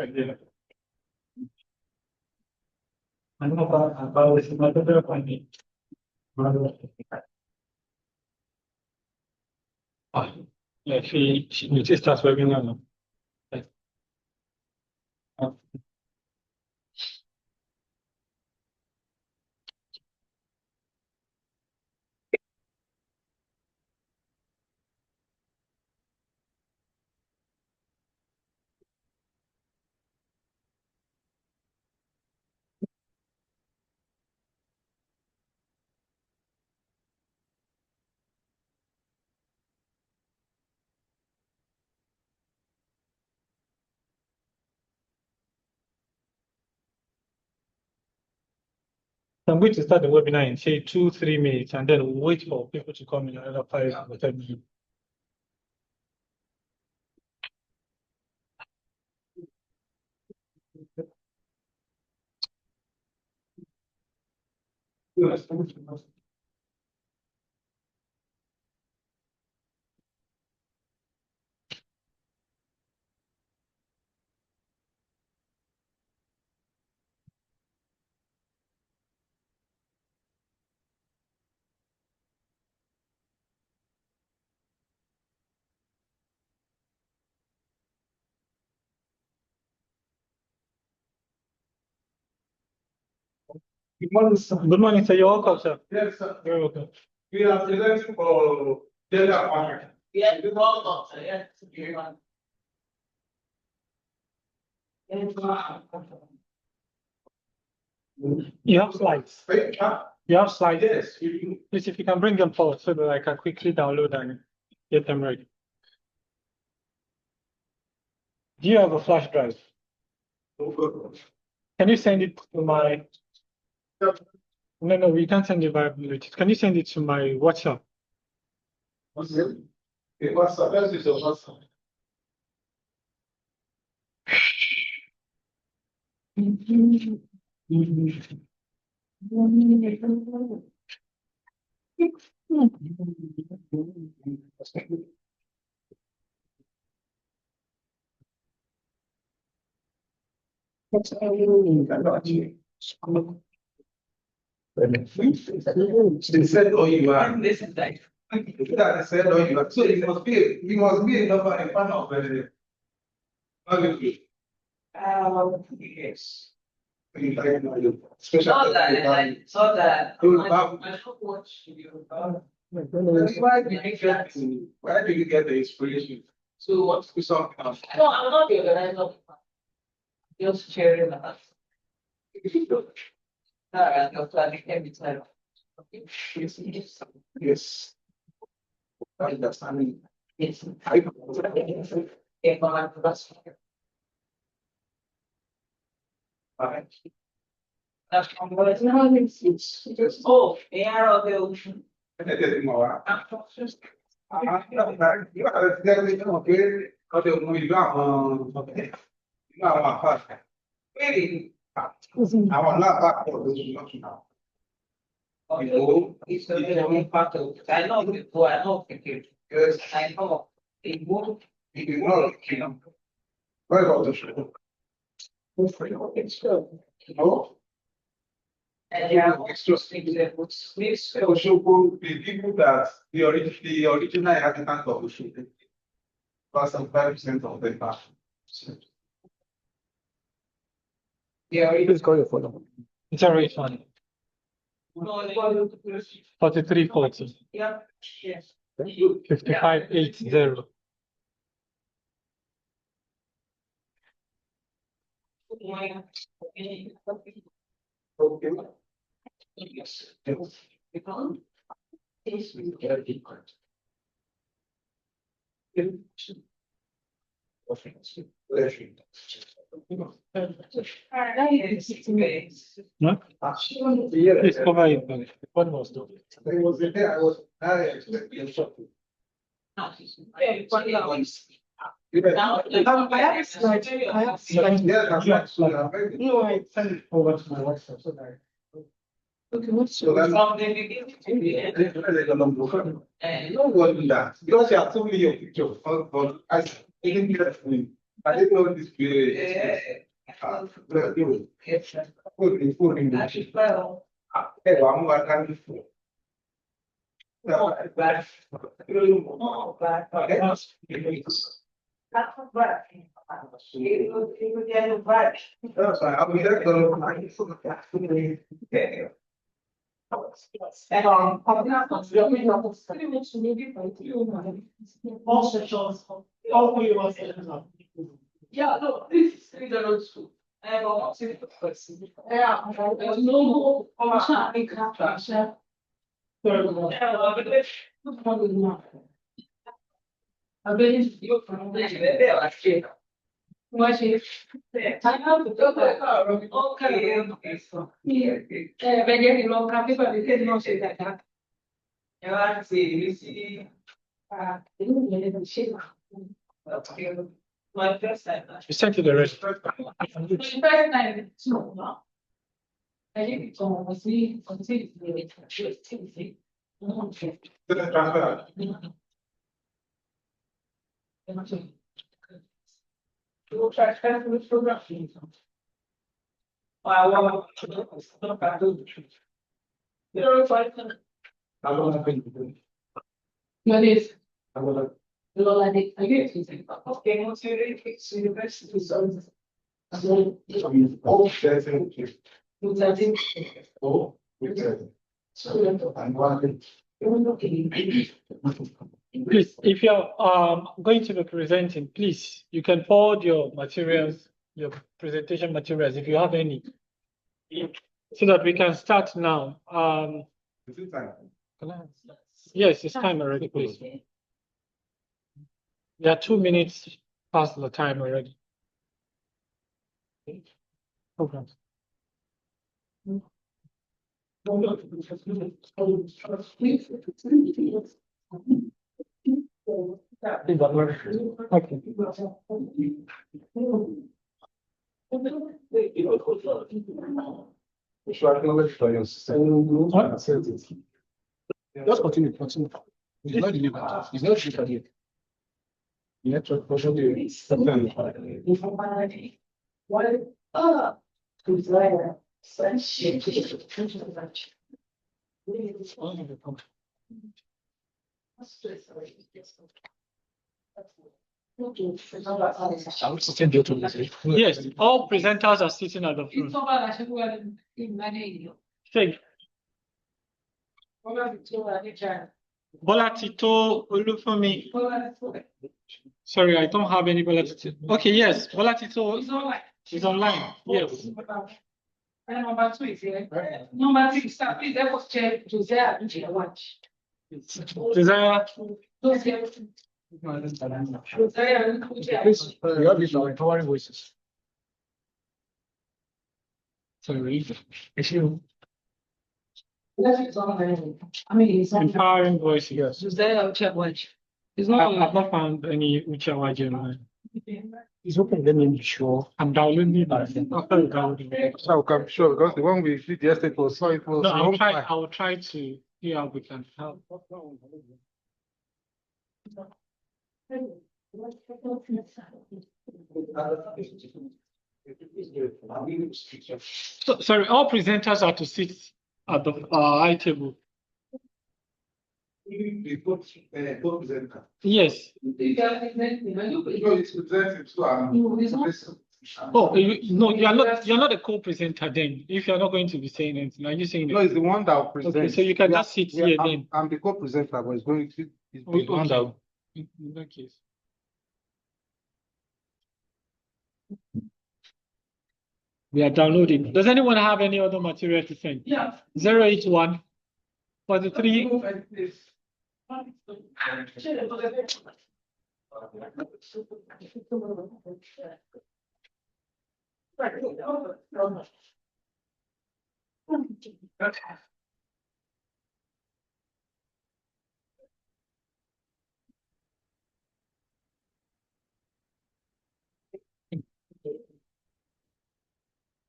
Yeah. I know about this another point. Ah, yeah, she just starts working on it. I'm going to start the webinar in say 2-3 minutes, and then we'll wait for people to come in another 5 or 10 minutes. Yes. Good morning, sir. You're welcome, sir. Yes, sir. You're welcome. We are presenting for gender apartheid. Yeah, you're welcome, sir. Yes, you're welcome. You have slides. You have slides. Yes. Please, if you can bring them forward so that I can quickly download and get them ready. Do you have a flash drive? Can you send it to my? No, we can't send it via Bluetooth. Can you send it to my WhatsApp? WhatsApp. Let's use your WhatsApp. They said, "Oh, you are." This is like. They said, "Oh, you are." So you must be a number in front of the. Yes. Especially so that why do you get the inspiration? So what's the song? No, I'm not the organizer. Just sharing that. Yes. Understanding. Yes. Oh, they are of the ocean. Really? I want not back for this now. It's the only part of it. I know before, I know it. Yes, I know. It won't be more, you know. Where about the show? It's good. No? And yeah, extra things that would split. So show the people that the original inhabitant of the show. Plus some 5% of the past. Yeah, please call your phone. It's already fun. 4340. Yeah. Yes. 5580. Okay. Yes. No? Please cover it. What was the? It was the day I was. I expected something. I have a slide. I have a slide. Yeah, no, I send it over to my WhatsApp so that. Okay, what's so that's from the beginning to the end. No one do that because you have so many of pictures. I didn't get it. I didn't know this period. Yeah, no, this is 302. Yeah, no, I believe you from there, actually. Mas venire non capiva perché non si dà. You sent to the rest. Please, if you're going to be presenting, please, you can forward your materials, your presentation materials, if you have any, so that we can start now. Is it time? Yes, it's time already, please. There are 2 minutes past the time already. Okay. Okay. Just continue. It's not delivered. It's not delivered yet. The network portion is Yes, all presenters are sitting at the front. Thank Bola Tito Olufemi. Sorry, I don't have any Bola Tito. Okay, yes, Bola Tito is online. Yes. Number 2 is here. Number 3, sir, please help us check Josiah watch. Desire. Please, you have these empowering voices. Sorry, issue. I mean, it's Empowering voice, yes. Josiah watch. It's I've not not found any Uchawaji online. It's open, let me be sure. I'm downloading it. After downloading it. So I'm sure because the one we did yesterday was so it was No, long time. I will try to see how we can help. So, sorry, all presenters are to sit at the high table. Yes. Oh, no, you're not a co-presenter then. If you're not going to be saying anything, are you saying No, it's the one that will present. Okay, so you can just sit here then. I'm the co-presenter, but it's going to it's the one Okay. that In that case. We are downloading. Does anyone have any other material to send? Yeah. 081 43.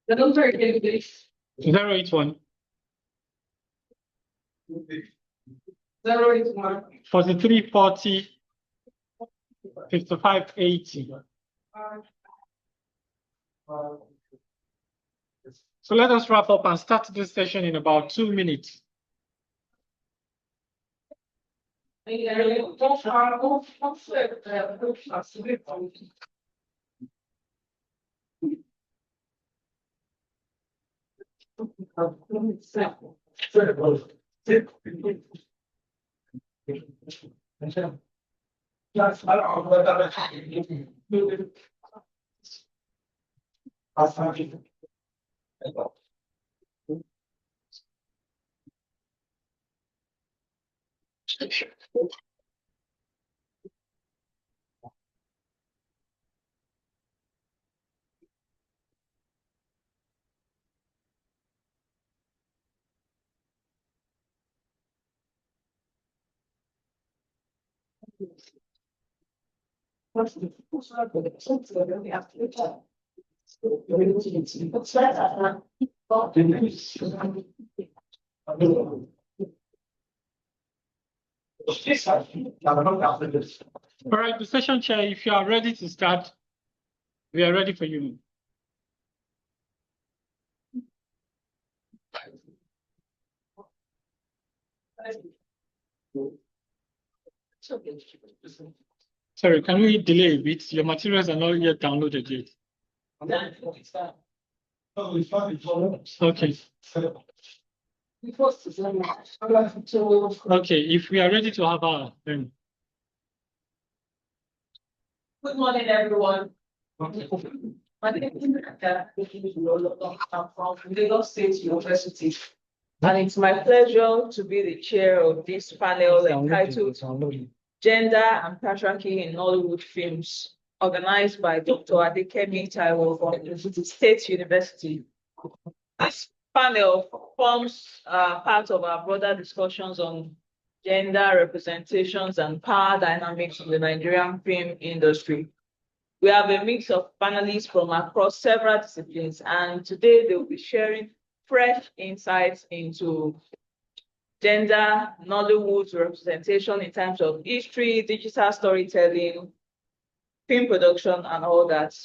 The number is 081 081 43 40 55 80. So let us wrap up and start this session in about 2 minutes. All right, the session chair, if you are ready to start, we are ready for you. Sorry, can we delay a bit? Your materials are not yet downloaded yet. Okay. Okay, if we are ready to have our then. Good morning, everyone. My name is Naka. I'm from Lagos State University, and it's my pleasure to be the chair of this panel entitled Gender and Patriarchy in Nollywood Films, organized by Dr. Adekemi Taiwo from State University. This panel forms part of our broader discussions on gender representations and power dynamics in the Nigerian film industry. We have a mix of panelists from across several disciplines, and today they will be sharing fresh insights into gender, Nollywood representation in terms of history, digital storytelling, film production, and all that.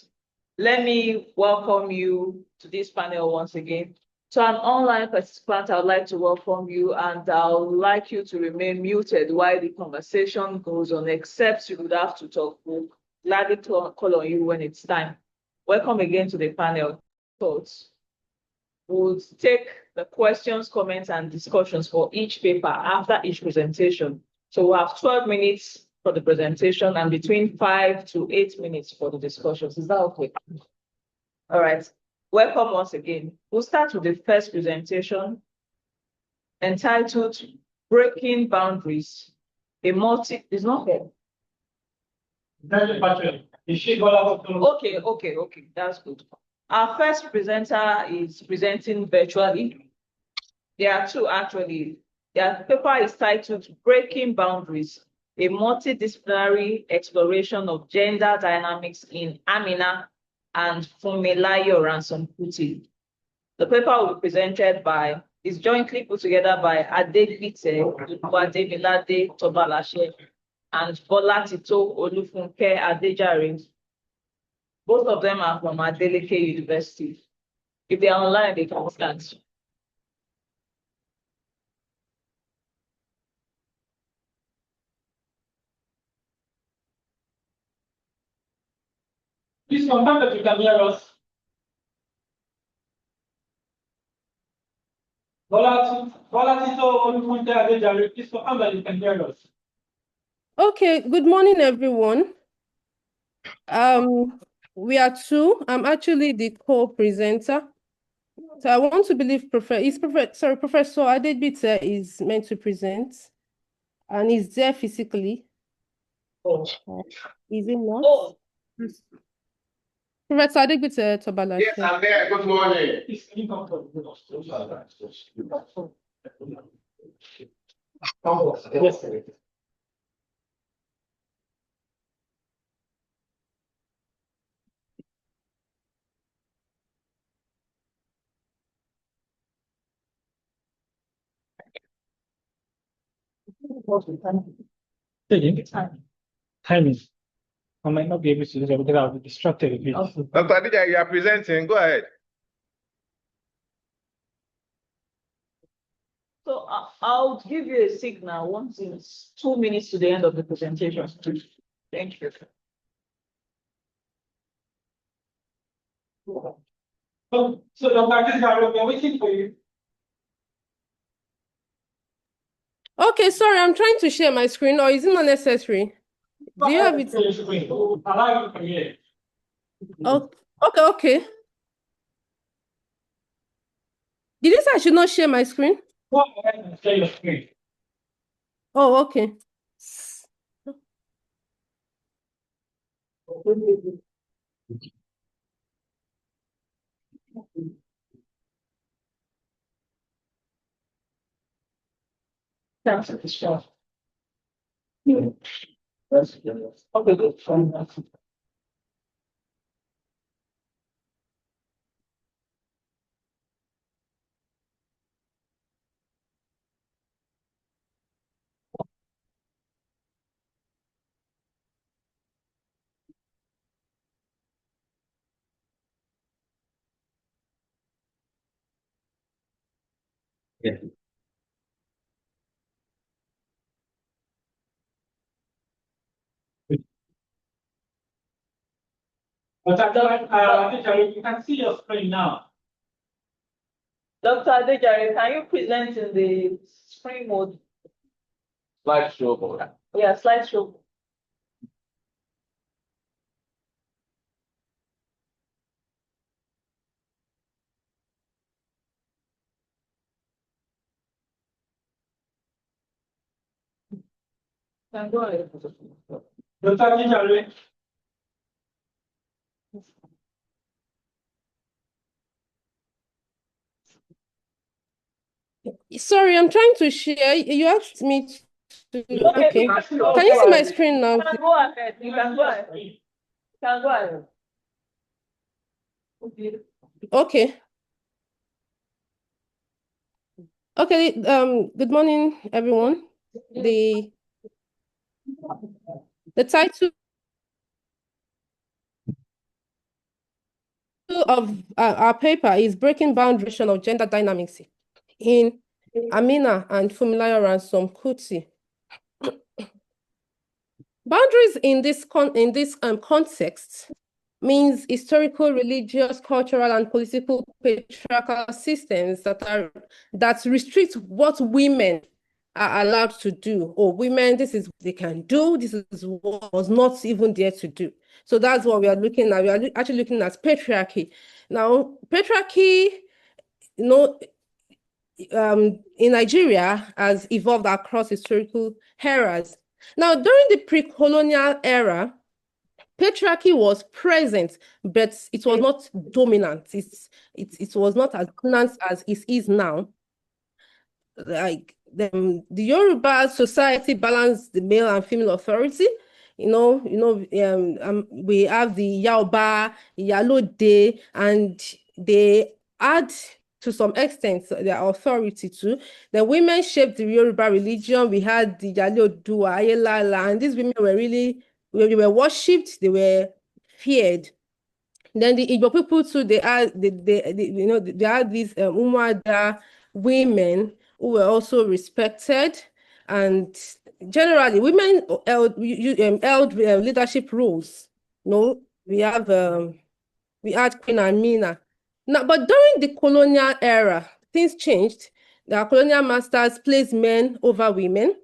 Let me welcome you to this panel once again. To an online participant, I would like to welcome you, and I would like you to remain muted while the conversation goes on, except you would have to talk. We'll gladly call on you when it's time. Welcome again to the panel. Thoughts. We'll take the questions, comments, and discussions for each paper after each presentation. So we'll have 12 minutes for the presentation and between 5 to 8 minutes for the discussions. Is that okay? All right. Welcome once again. We'll start with the first presentation entitled Breaking Boundaries. It's not here. Okay, that's good. Our first presenter is presenting virtually. There are two actually. Their paper is titled Breaking Boundaries, a multidisciplinary exploration of gender dynamics in Amina and Funmilayo Ransom Kuti. The paper will be presented by, is jointly put together by Adegbite Wademilade Tobalashe and Bolatito Olufunke Adejare. Both of them are from Adeleke University. If they are online, they can start. Please confirm that you can hear us. Bolatito Olufunke Adejare, please confirm that you can hear us. Okay, good morning, everyone. We are two. I'm actually the co-presenter. So I want to believe Professor Adegbite is meant to present, and he's there physically. Oh. Is he not? Oh. Professor Adegbite Tobalashe. Yes, I'm there. Good morning. Please, can you come forward? Yes. Timing. I might not be able to do that because I'll be distracted a bit. Dr. Adija, you are presenting. Go ahead. So I'll give you a signal once it's 2 minutes to the end of the presentation. Thank you. So Dr. Adija, we're waiting for you. Okay, sorry, I'm trying to share my screen, or is it not necessary? Do you have it? Allow you to hear. Oh, okay. Did you say I should not share my screen? Go ahead and share your screen. Oh, okay. Thanks for the share. Okay, good. Yeah. But you can see your screen now. Dr. Adejare, can you present in the screen mode? Slideshow. Yeah, slideshow. Can go ahead. Dr. Adejare. Sorry, I'm trying to share. You asked me to. Okay. Can Can you see my screen now? You can go ahead. You can go ahead. You can go ahead. Okay. Okay. Good morning, everyone. The title of our paper is Breaking Boundaries of Gender Dynamics in Amina and Fumilayo Ransom Kuti. Boundaries in this context means historical, religious, cultural, and political patriarchal systems that restrict what women are allowed to do. Or women, this is what they can do. This is what was not even there to do. So that's what we are looking at. We are actually looking at patriarchy. Now, patriarchy, in Nigeria has evolved across historical eras. Now, during the pre-colonial era, patriarchy was present, but it was not dominant. It was not as dominant as it is now. Like the Yoruba society balanced the male and female authority. We have the Yaoba, Yalode, and they add to some extent their authority too. The women shaped the Yoruba religion. We had the Yalodua, Ayelala, and these women were really, they were worshipped, they were feared. Then the Igbo people too, they had these Umuada women who were also respected, and generally women held leadership roles. We had Queen Amina. Now, but during the colonial era, things changed. The colonial masters placed men over women.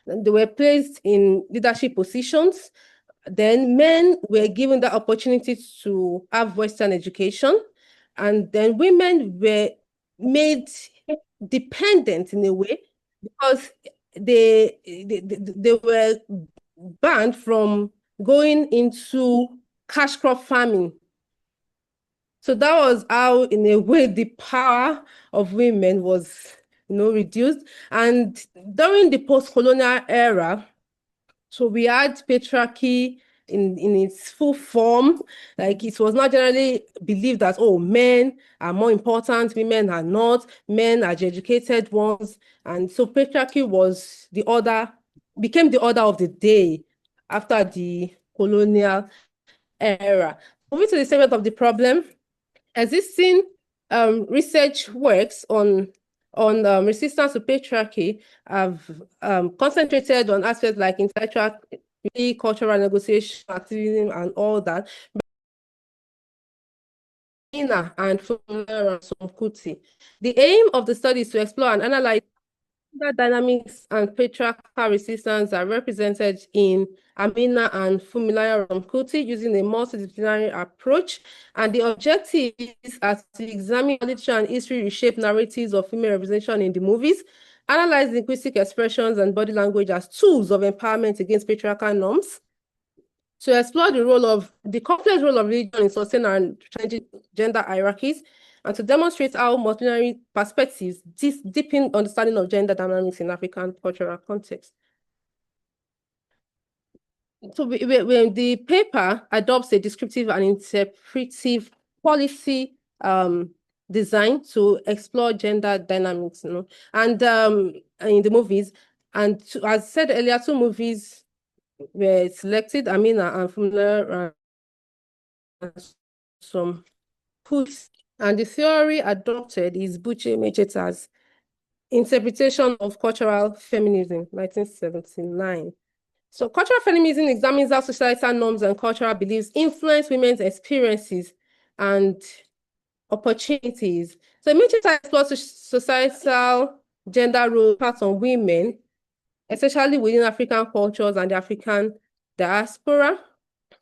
They were placed in leadership positions. Then men were given the opportunity to have Western education, and then women were made dependent in a way because they were banned from going into cash crop farming. So that was how, in a way, the power of women was, reduced. And during the post-colonial era, so we had patriarchy in its full form. Like, it was not generally believed that, men are more important, women are not, men are the educated ones. And so patriarchy became the order of the day after the colonial era. Moving to the statement of the problem, existing research works on resistance to patriarchy have concentrated on aspects like intellectual, cultural negotiation, activism, and all that. And Kuti. The aim of the study is to explore and analyze the dynamics and patriarchal resistance are represented in Amina and Funmilayo Kuti using a multidisciplinary approach. And the objective is to examine literature and history reshape narratives of female representation in the movies, analyze linguistic expressions and body language as tools of empowerment against patriarchal norms, to explore the role of the complex role of religion in sustaining and changing gender hierarchies, and to demonstrate how multidisciplinary perspectives deepen understanding of gender dynamics in African cultural context. So the paper adopts a descriptive and interpretive policy design to explore gender dynamics, and in the movies. And as I said earlier, 2 movies were selected, Amina and Funmilayo some puts. And the theory adopted is Buche Mecheta's interpretation of cultural feminism, 1979. So cultural feminism examines how societal norms and cultural beliefs influence women's experiences and opportunities. So Mecheta explores societal gender role parts on women, especially within African cultures and the African diaspora.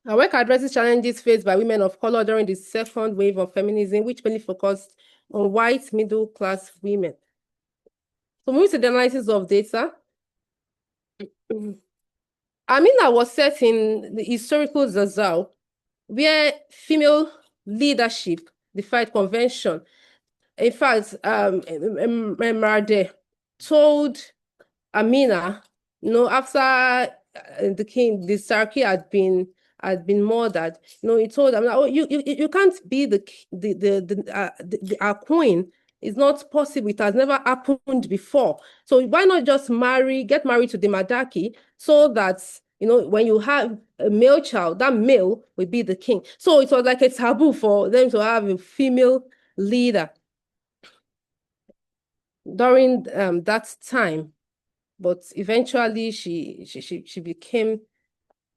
Her work addresses challenges faced by women of color during the second wave of feminism, which mainly focused on white middle-class women. So moving to the analysis of data, Amina was set in the historical Zazzau, where female leadership defied convention. In fact, Emrade told Amina, after the Sarki had been murdered, he told them, "Oh, you can't be our queen. It's not possible. It has never happened before. So why not just get married to the Madaki, so that when you have a male child, that male will be the king." So it was like a taboo for them to have a female leader during that time. But eventually she became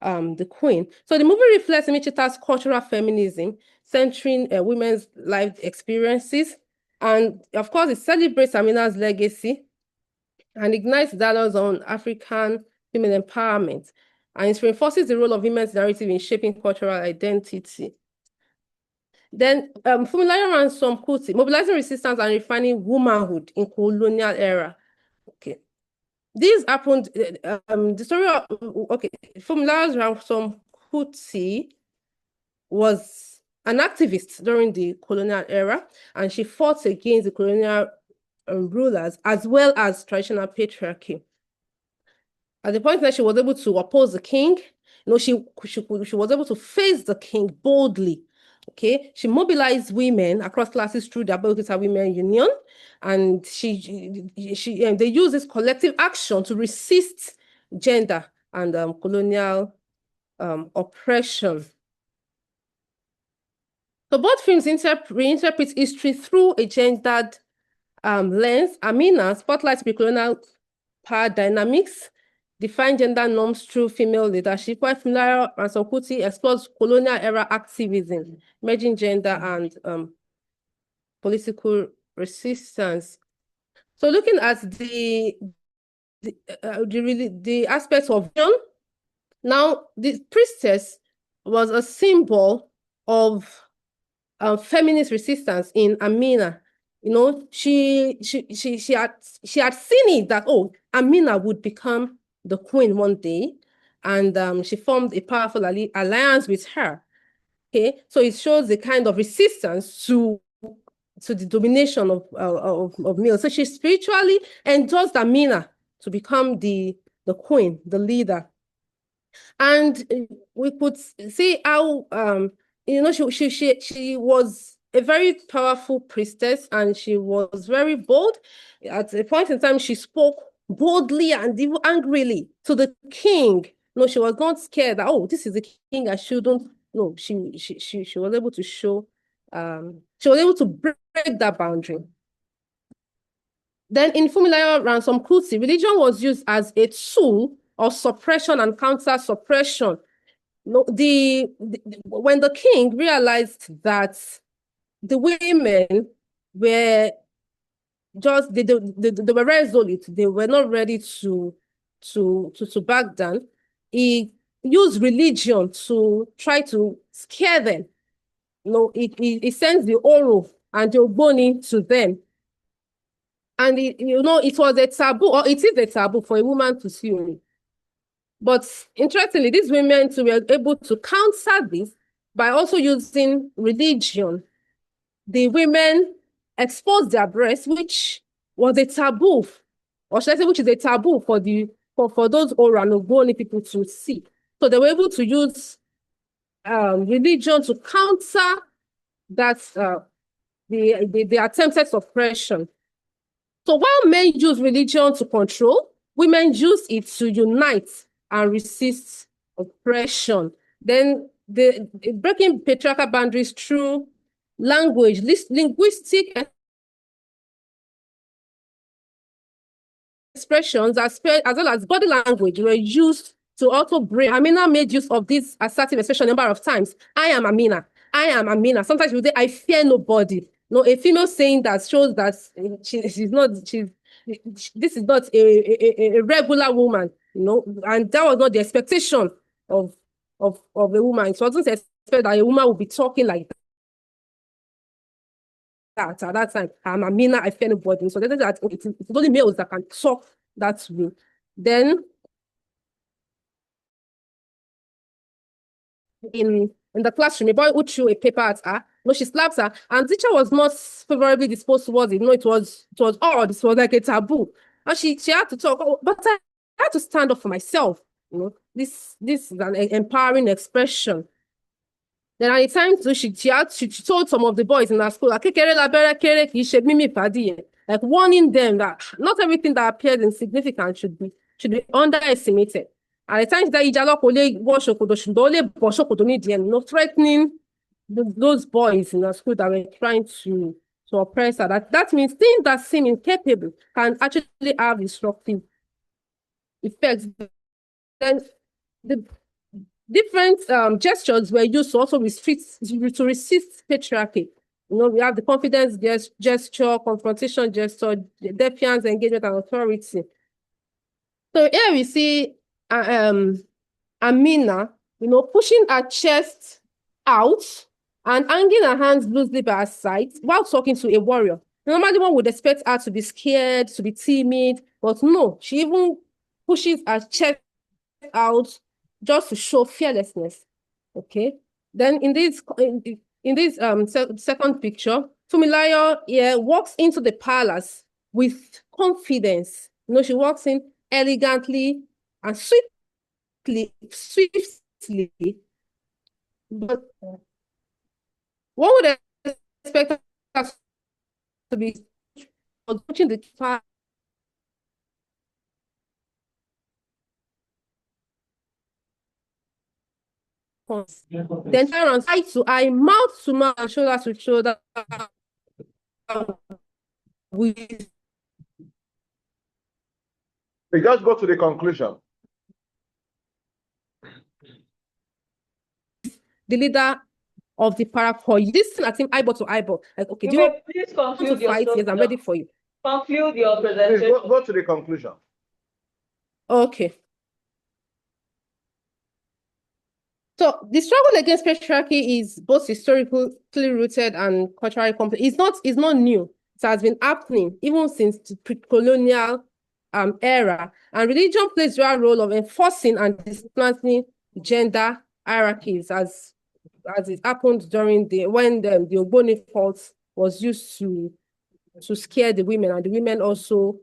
the queen. So the movie reflects Mecheta's cultural feminism, centering women's life experiences. And of course, it celebrates Amina's legacy and ignites dialogues on African female empowerment. And it reinforces the role of women's narrative in shaping cultural identity. Then Funmilayo Ransome Kuti, mobilizing resistance and refining womanhood in colonial era. Okay. This happened, the story of, Funmilayo Ransome Kuti was an activist during the colonial era, and she fought against the colonial rulers as well as traditional patriarchy. At the point that she was able to oppose the king, she was able to face the king boldly. Okay, she mobilized women across classes through the Abeokuta Women Union, and they use this collective action to resist gender and colonial oppression. So both films reinterpret history through a gendered lens. Amina spotlights pre-colonial power dynamics, define gender norms through female leadership, while Funmilayo Ransome Kuti explores colonial era activism, merging gender and political resistance. So looking at the aspects of vision, now the priestess was a symbol of feminist resistance in Amina. She had seen it that, Amina would become the queen one day, and she formed a powerful alliance with her. Okay, so it shows the kind of resistance to the domination of males. So she spiritually endorsed Amina to become the queen, the leader. And we could see how she was a very powerful priestess, and she was very bold. At a point in time, she spoke boldly and even angrily to the king No, she was not scared that, oh, this is the king, I shouldn't. No, she was able to show, she was able to break that boundary. Then in Fumilayo Ransom Kuti, religion was used as a tool of suppression and counter-suppression. No, when the king realized that the women were just they were resolute, they were not ready to back down, he used religion to try to scare them. You know, he sends the Oro and the Ogboni to them. And you know, it was a taboo, or it is a taboo for a woman to see only. But interestingly, these women too were able to counter this by also using religion. The women exposed their breasts, which was a taboo, or should I say, which is a taboo for those Oro and Ogboni people to see. So they were able to use religion to counter that the attempted suppression. So while men use religion to control, women use it to unite and resist oppression. Then breaking patriarchal boundaries through language, linguistic expressions, as well as body language, were used to also bring. Amina made use of this assertive expression a number of times. I am Amina. I am Amina. Sometimes you say, I fear nobody. No, a female saying that shows that this is not a regular woman, you know, and that was not the expectation of a woman. It wasn't expected that a woman would be talking like that at that time. I'm Amina, I fear nobody. So that it's only males that can talk that way. Then in the classroom, a boy who threw a paper at her. No, she slaps her, and the teacher was not favorably disposed towards it. No, it was odd. This was like a taboo, and she had to talk. Oh, but I had to stand up for myself. You know, this is an empowering expression. Then at the time too, she told some of the boys in her school, like warning them that not everything that appears insignificant should be underestimated. At the times that threatening those boys in our school that were trying to oppress her. That means things that seem incapable can actually have destructive effects. Then the different gestures were used to also resist patriarchy. You know, we have the confidence gesture, confrontation gesture, defiance, engagement, and authority. So here we see Amina, you know, pushing her chest out and hanging her hands loosely by her side while talking to a warrior. Normally, one would expect her to be scared, to be timid, but no, she even pushes her chest out just to show fearlessness. Okay. Then in this second picture, Fumilayo walks into the palace with confidence. You know, she walks in elegantly and swiftly. But one would expect us to be watching the palace. Then turn on eye to eye, mouth to mouth, and shoulder to shoulder. With We just go to the conclusion. the leader of the Patriarchy. This thing, I think, eyeball to eyeball. Like, okay, do you want Please to conclude your fight? Yes, I'm ready for you. Conclude your Please presentation. go to the conclusion. Okay. So the struggle against patriarchy is both historically rooted and culturally complex. It's not new. It has been happening even since the pre-colonial era. And religion plays a role of enforcing and dismantling gender hierarchies as it happened during when the Ogboni fault was used to scare the women, and the women also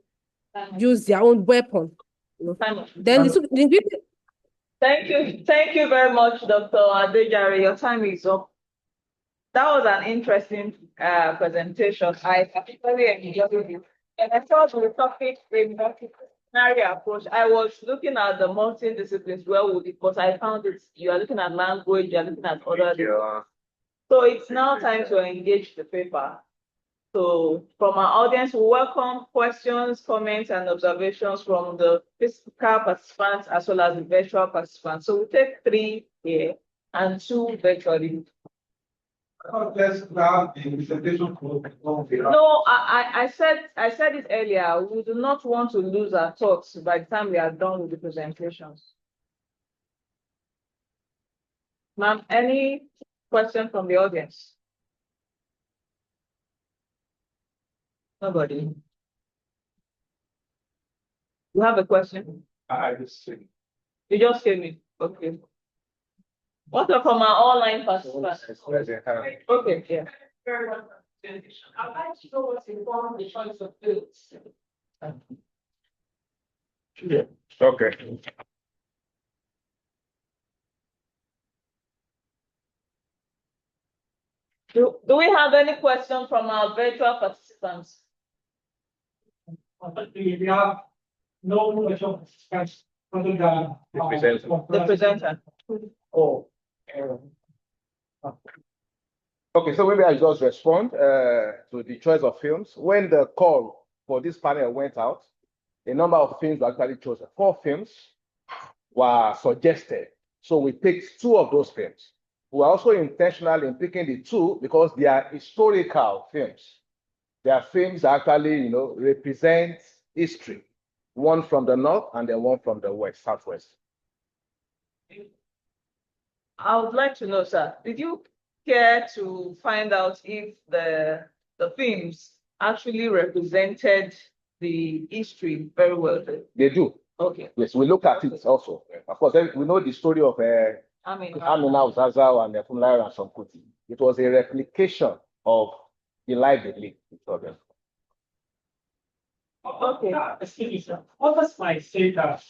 use their own weapon. Then Thank you very much, Dr. Adejare. Your time is up. That was an interesting presentation. I particularly enjoyed it. And I thought the topic approach. I was looking at the multi-disciplines well with it, but I found it, you are looking at language, you are looking at other. So it's now time to engage the paper. So from our audience, we welcome questions, comments, and observations from the physical participants as well as the virtual participants. So we take 3 here and 2 virtually. Let's grab the presentation. No, I said it earlier. We do not want to lose our thoughts by the time we are done with the presentations. Ma'am, any question from the audience? Nobody. You have a question? I just see. You just came in. Okay. What are from our online participants? Okay, yeah. Very well. I'd like to know what's involved in the choice of fields. Okay. Do we have any question from our virtual participants? We have no virtual participants other than The presenter. Oh. Okay, so maybe I just respond to the choice of films. When the call for this panel went out, a number of films were actually chosen. 4 films were suggested. So we picked 2 of those films. We are also intentional in picking the 2 because they are historical films. They are films that actually, represent history. One from the north and then one from the west, southwest. I would like to know, sir, did you care to find out if the films actually represented the history very well? They do. Okay. Yes, we look at it also. Of course, we know the story of Amina Uzazao and Funmilayo and Sonkuti. It was a replication of the life they lived. Okay. Excuse me, sir. Others might say that,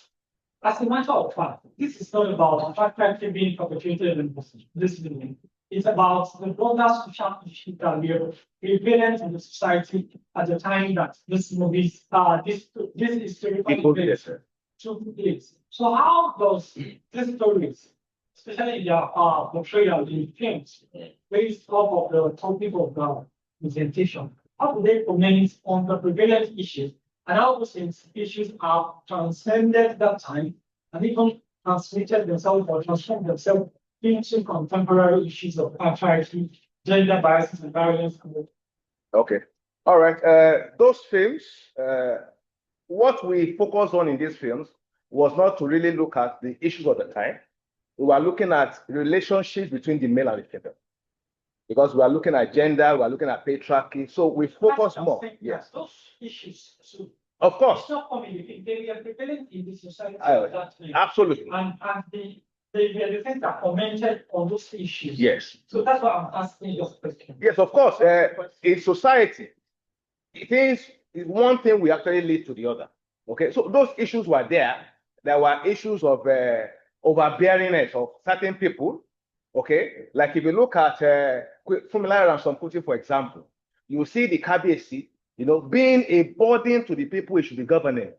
as a matter of fact, this is not about patriarchy being perpetuated in this building. It's about the broader social issues that were prevalent in the society at the time that this movies, this historical event took place. So how does these stories, especially their portrayal in films, based off of the topic of the presentation, how do they comment on the prevalent issues and how those issues are transcended that time and even transmitted themselves or transformed themselves into contemporary issues of patriarchy, gender biases, and violence? Okay. All right. Those films, what we focused on in these films was not to really look at the issues of the time. We were looking at relationships between the male and the female. Because we are looking at gender, we are looking at patriarchy. So we focus more. Yes. Those issues. So of course. it's not coming. They are prevalent in the society at that time. Absolutely. And they were the things that commented on those issues. Yes. So that's why I'm asking your question. Yes, of course. In society, it is one thing we actually lead to the other. Okay, so those issues were there. There were issues of overbearingness of certain people. Okay, like if you look at Funmilayo and Sonkuti, for example, you see the Kabiyesi, being a burden to the people he should be governing.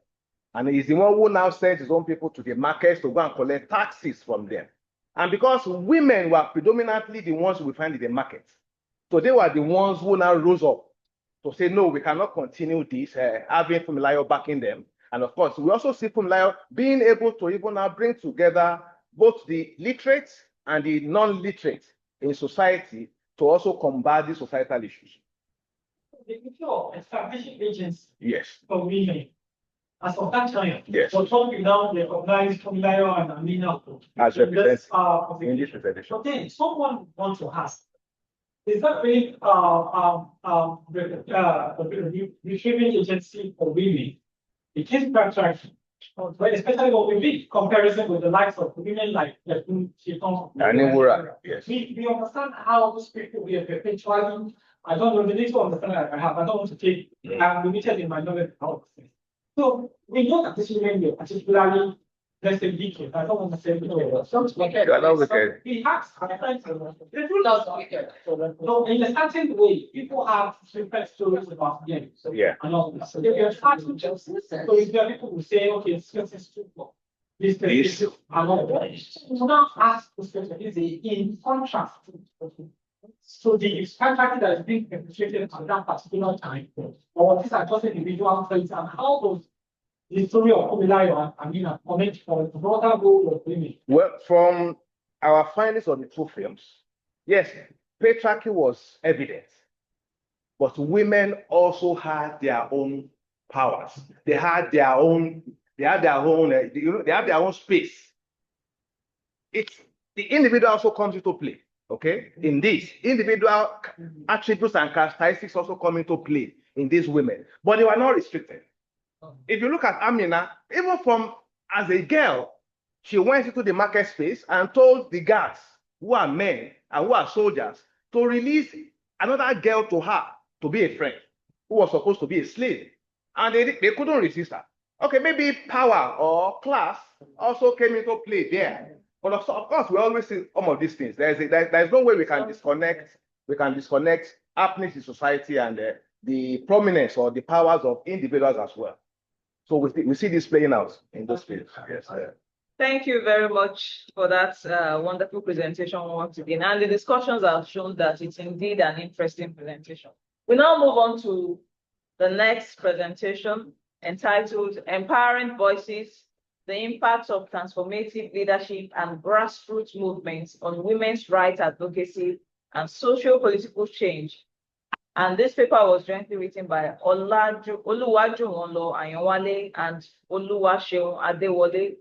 And he's the one who now sends his own people to the markets to go and collect taxes from them. And because women were predominantly the ones we find in the market, so they were the ones who now rose up to say, no, we cannot continue this, having Funmilayo backing them. And of course, we also see Funmilayo being able to even now bring together both the literate and the non-literate in society to also combat these societal issues. The issue of establishing agency Yes. for women, as of that time, yes. for some people now recognize Funmilayo and Amina as representatives in this presentation. But then someone wants to ask, is that really retrieving agency for women? It is patriarchy. But especially what we make comparison with the likes of women like yes. We understand how those people we are perpetuating. I don't know the little understanding I have. I don't want to take. I'm limited in my knowledge about this. So we know that these women were particularly let's say wicked. I don't want to say wicked. Sounds wicked. You are not wicked. He has the truth Sounds wicked. so in a certain way, people have different stories about them. So Yeah. and all that. So if you're starting just so if there are people who say, okay, this is too low. This This. and all that. So now ask this question is in contrast. So the patriarchy that is being perpetrated at that particular time, or these are just individual traits, and how does the story of Omilayo and Amina comment for the broader role of women? Well, from our findings on the two films, yes, patriarchy was evident, but women also had their own powers. They had their own, they have their own space. It's the individual also comes into play. Okay, in this individual attributes and characteristics also come into play in these women, but they were not restricted. If you look at Amina, even from as a girl, she went into the market space and told the guards, who are men and who are soldiers, to release another girl to her to be a friend, who was supposed to be a slave. And they couldn't resist her. Okay, maybe power or class also came into play there. But of course, we always see some of these things. There's no way we can disconnect happenings in society and the prominence or the powers of individuals as well. So we see this playing out in those fields. Yes. Thank you very much for that wonderful presentation once again. And the discussions have shown that it's indeed an interesting presentation. We now move on to the next presentation entitled Empowering Voices, the Impact of Transformative Leadership and Grassroots Movements on Women's Rights Advocacy and Socio-Political Change. And this paper was jointly written by Oluwajuwonlo Ayanwale and Oluwaseun Adewole.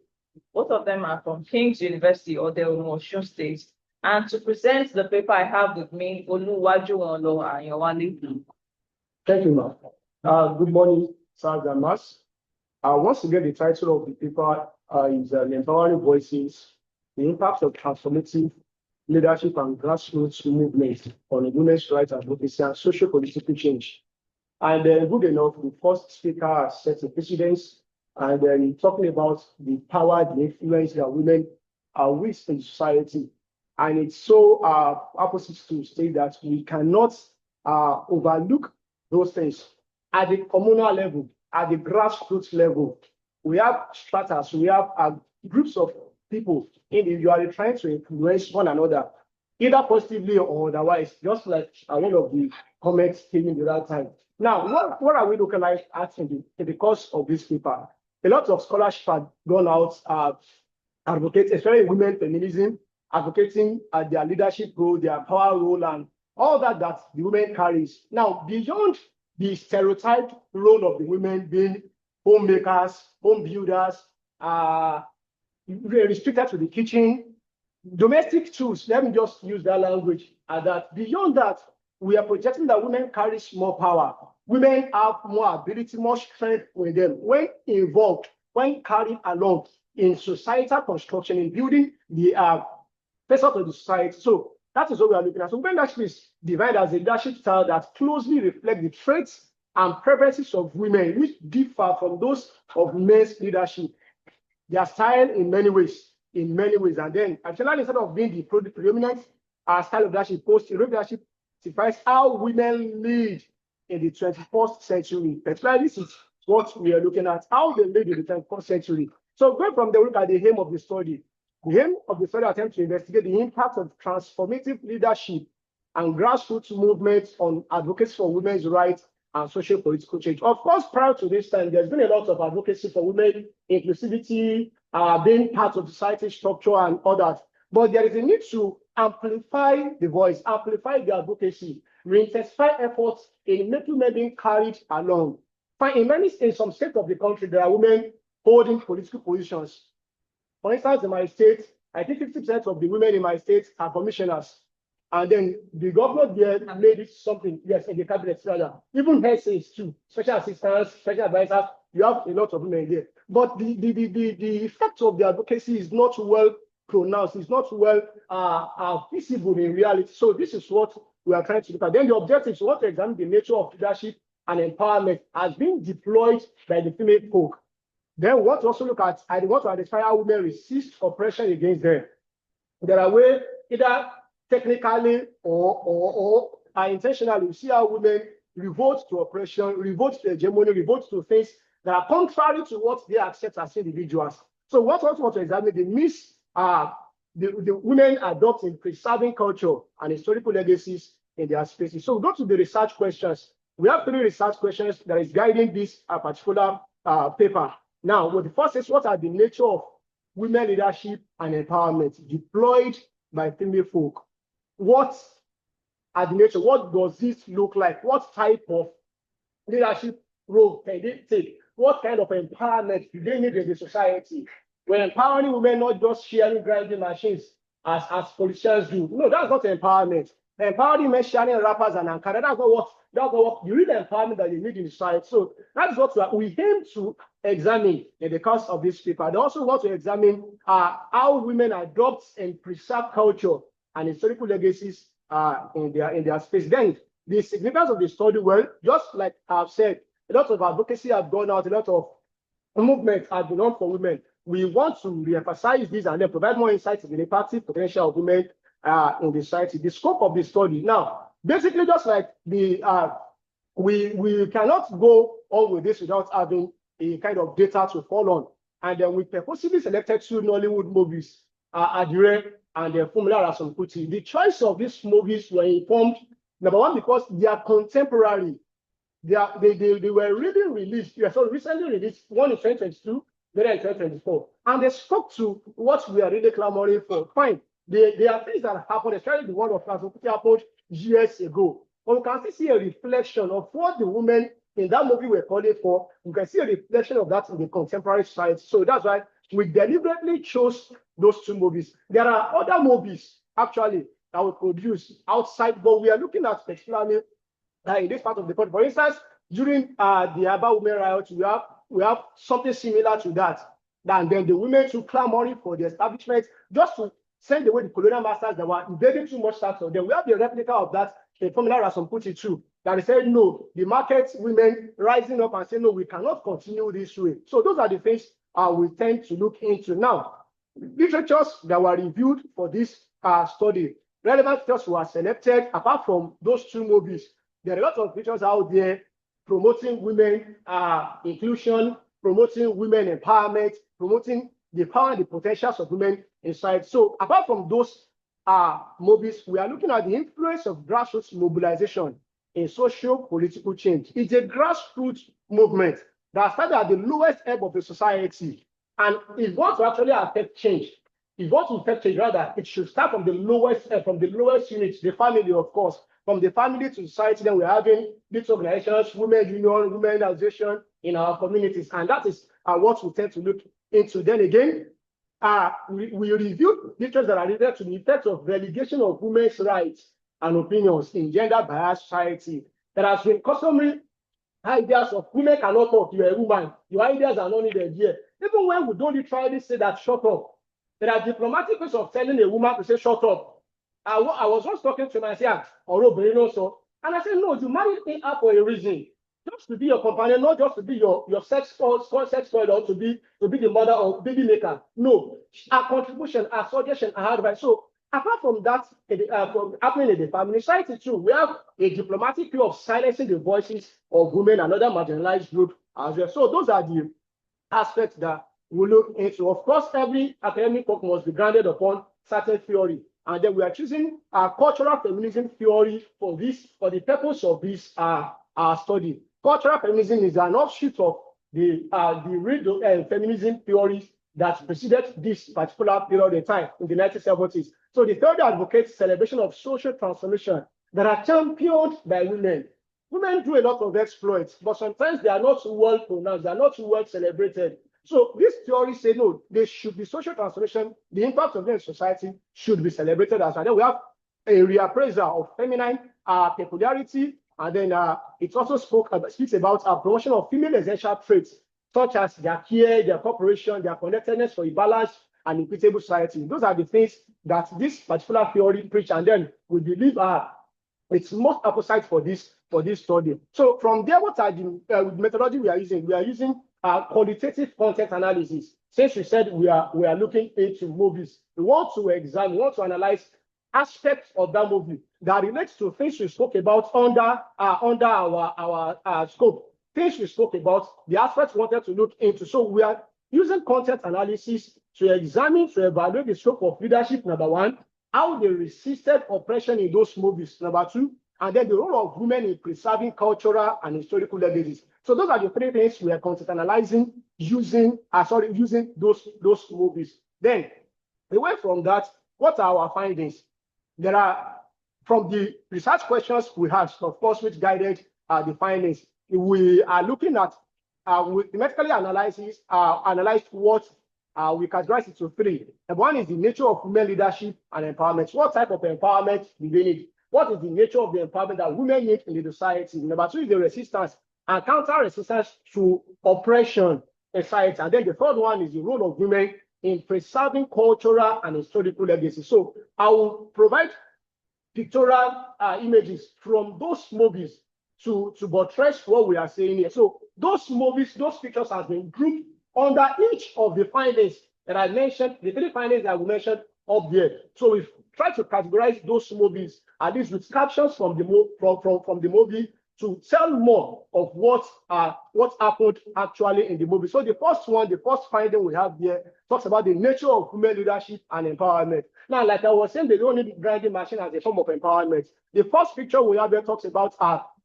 Both of them are from King's University, Osun State. And to present the paper, I have with me Oluwajuwonlo Ayanwale. Thank you, ma'am. Good morning, sirs and mass. Once again, the title of the paper is Empowering Voices, the Impact of Transformative Leadership and Grassroots Movements on Women's Rights Advocacy and Socio-Political Change. And good enough, the first speaker has set the precedence and then talking about the power, the influence that women are with in society. And it's so opposite to state that we cannot overlook those things at the communal level, at the grassroots level. We have stratas, we have groups of people individually trying to influence one another, either positively or otherwise, just like one of the comments came in the right time. Now, what are we looking at in the course of this paper? A lot of scholarship have gone out advocating, especially women feminism, advocating their leadership role, their power role, and all that the women carries. Now, beyond the stereotyped role of the women being homemakers, home builders, restricted to the kitchen, domestic tools, let me just use that language, that beyond that, we are projecting that women carry more power. Women have more ability, more strength with them when involved, when carried along in societal construction, in building the face of the society. So that is what we are looking at. So women leadership is divided as a leadership style that closely reflects the traits and preferences of women, which differ from those of men's leadership. Their style in many ways. And then, actually, instead of being the predominant style of leadership, post-leadership signifies how women lead in the 21st century. Particularly, this is what we are looking at, how they lead in the 21st century. So going from there, we look at the aim of the study. The aim of the study attempts to investigate the impact of transformative leadership and grassroots movements on advocacy for women's rights and social political change. Of course, prior to this time, there's been a lot of advocacy for women, inclusivity, being part of society structure and all that. But there is a need to amplify the voice, amplify the advocacy, re-intensify efforts in making women being carried along. In some states of the country, there are women holding political positions. For instance, in my state, I think 50% of the women in my state are commissioners. And then the governor there made it something, yes, in the cabinet rather. Even head says too, special assistants, special advisors, you have a lot of women there. But the effect of the advocacy is not well pronounced, it's not well visible in reality. So this is what we are trying to look at. Then the objective is what to examine the nature of leadership and empowerment has been deployed by the female folk. Then we want to also look at, I want to identify how women resist oppression against them. There are ways, either technically or intentionally, we see how women revolt to oppression, revolt to hegemony, revolt to things that are contrary to what they accept as individuals. So what we also want to examine the myths the women adopt in preserving culture and historical legacies in their spaces. So we go to the research questions. We have 3 research questions that is guiding this particular paper. Now, well, the first is, what are the nature of women leadership and empowerment deployed by female folk? What are the nature? What does this look like? What type of leadership role can they take? What kind of empowerment do they need in the society? We're empowering women, not just sharing grinding machines as politicians do. No, that's not empowerment. Empowering men sharing wrappers and ankara, that's not what the real empowerment that you need in society. So that's what we aim to examine in the course of this paper. They also want to examine how women adopt and preserve culture and historical legacies in their space. Then the significance of the study, well, just like I've said, a lot of advocacy have gone out, a lot of movements have been on for women. We want to re-emphasize this and then provide more insights into the impactful potential of women in the society. The scope of the study. Now, basically, just like the we cannot go on with this without having a kind of data to fall on. And then we purposely selected 2 Nollywood movies, Adire and Formula Rasomputi. The choice of these movies were informed, number one, because they are contemporary. They were really released. So recently released, one in 2022, the other in 2024. And they spoke to what we are really clamoring for. Fine. There are things that happened, especially the one of Rasomputi happened years ago. But we can still see a reflection of what the women in that movie were calling for. You can see a reflection of that in the contemporary society. So that's why we deliberately chose those 2 movies. There are other movies, actually, that we produce outside, but we are looking at particularly in this part of the country. For instance, during the Aba Women Riot, we have something similar to that. And then the women to clamoring for the establishment, just to send away the colonial masters that were invading too much tax on them. We have the replica of that in Formula Rasomputi too, that they said, no, the market women rising up and saying, no, we cannot continue this way. So those are the things we tend to look into. Now, literatures that were reviewed for this study, relevant features were selected. Apart from those 2 movies, there are a lot of features out there promoting women inclusion, promoting women empowerment, promoting the power and the potentials of women inside. So apart from those movies, we are looking at the influence of grassroots mobilization in socio-political change. It's a grassroots movement that started at the lowest ebb of the society. And it wants to actually affect change. It wants to affect change, rather, it should start from the lowest unit, the family, of course. From the family to society, then we're having these organizations, women union, women organization in our communities. And that is what we tend to look into. Then again, we reviewed literature that are related to the effects of relegation of women's rights and opinions in gender-biased society. There has been customary ideas of women cannot talk, you're a woman, your ideas are not needed here. Even when we don't literally say that, shut up. There are diplomatic ways of telling a woman to say, shut up. I was once talking to myself, and I said, no, you married me up for a reason. Just to be your companion, not just to be your sex toy, or to be the mother or baby maker. No, our contribution, our suggestion, our advice. So apart from that, from happening in the family society too, we have a diplomatic way of silencing the voices of women and other marginalized groups as well. So those are the aspects that we look into. Of course, every academic work must be grounded upon certain theory. And then we are choosing a cultural feminism theory for the purpose of this study. Cultural feminism is an offshoot of the real feminism theories that preceded this particular period of time in the 1970s. So the theory advocates celebration of social transformation that are championed by women. Women do a lot of exploits, but sometimes they are not well pronounced, they are not well celebrated. So this theory say no, there should be social transformation. The impact of them in society should be celebrated as well. Then we have a reappraisal of feminine peculiarity, and then it also speaks about promotion of female essential traits such as their care, their cooperation, their connectedness for a balanced and equitable society. Those are the things that this particular theory preach, and then we believe it's most apposite for this study. So from there, what are the methodology we are using? We are using qualitative content analysis. Since we said we are looking into movies, we want to examine, we want to analyze aspects of that movie that relates to things we spoke about under our scope, things we spoke about, the aspects we wanted to look into. So we are using content analysis to examine, to evaluate the scope of leadership, number one, how they resisted oppression in those movies, number two, and then the role of women in preserving cultural and historical legacies. So those are the three things we are content analyzing using those movies. Then, away from that, what are our findings? There are, from the research questions we had, of course, which guided the findings, we are looking at, we thematically analyzed what we categorize it to three. And one is the nature of women leadership and empowerment. What type of empowerment do they need? What is the nature of the empowerment that women need in the society? Number two is the resistance and counter-resistance to oppression in society. And then the third one is the role of women in preserving cultural and historical legacy. So I will provide pictorial images from those movies to buttress what we are saying here. So those movies, those pictures have been grouped under each of the findings that I mentioned, the three findings that we mentioned up there. So we've tried to categorize those movies, at least with captions from the movie, to tell more of what happened actually in the movie. So the first one, the first finding we have here talks about the nature of women leadership and empowerment. Now, like I was saying, they don't need grinding machine as a form of empowerment. The first picture we have here talks about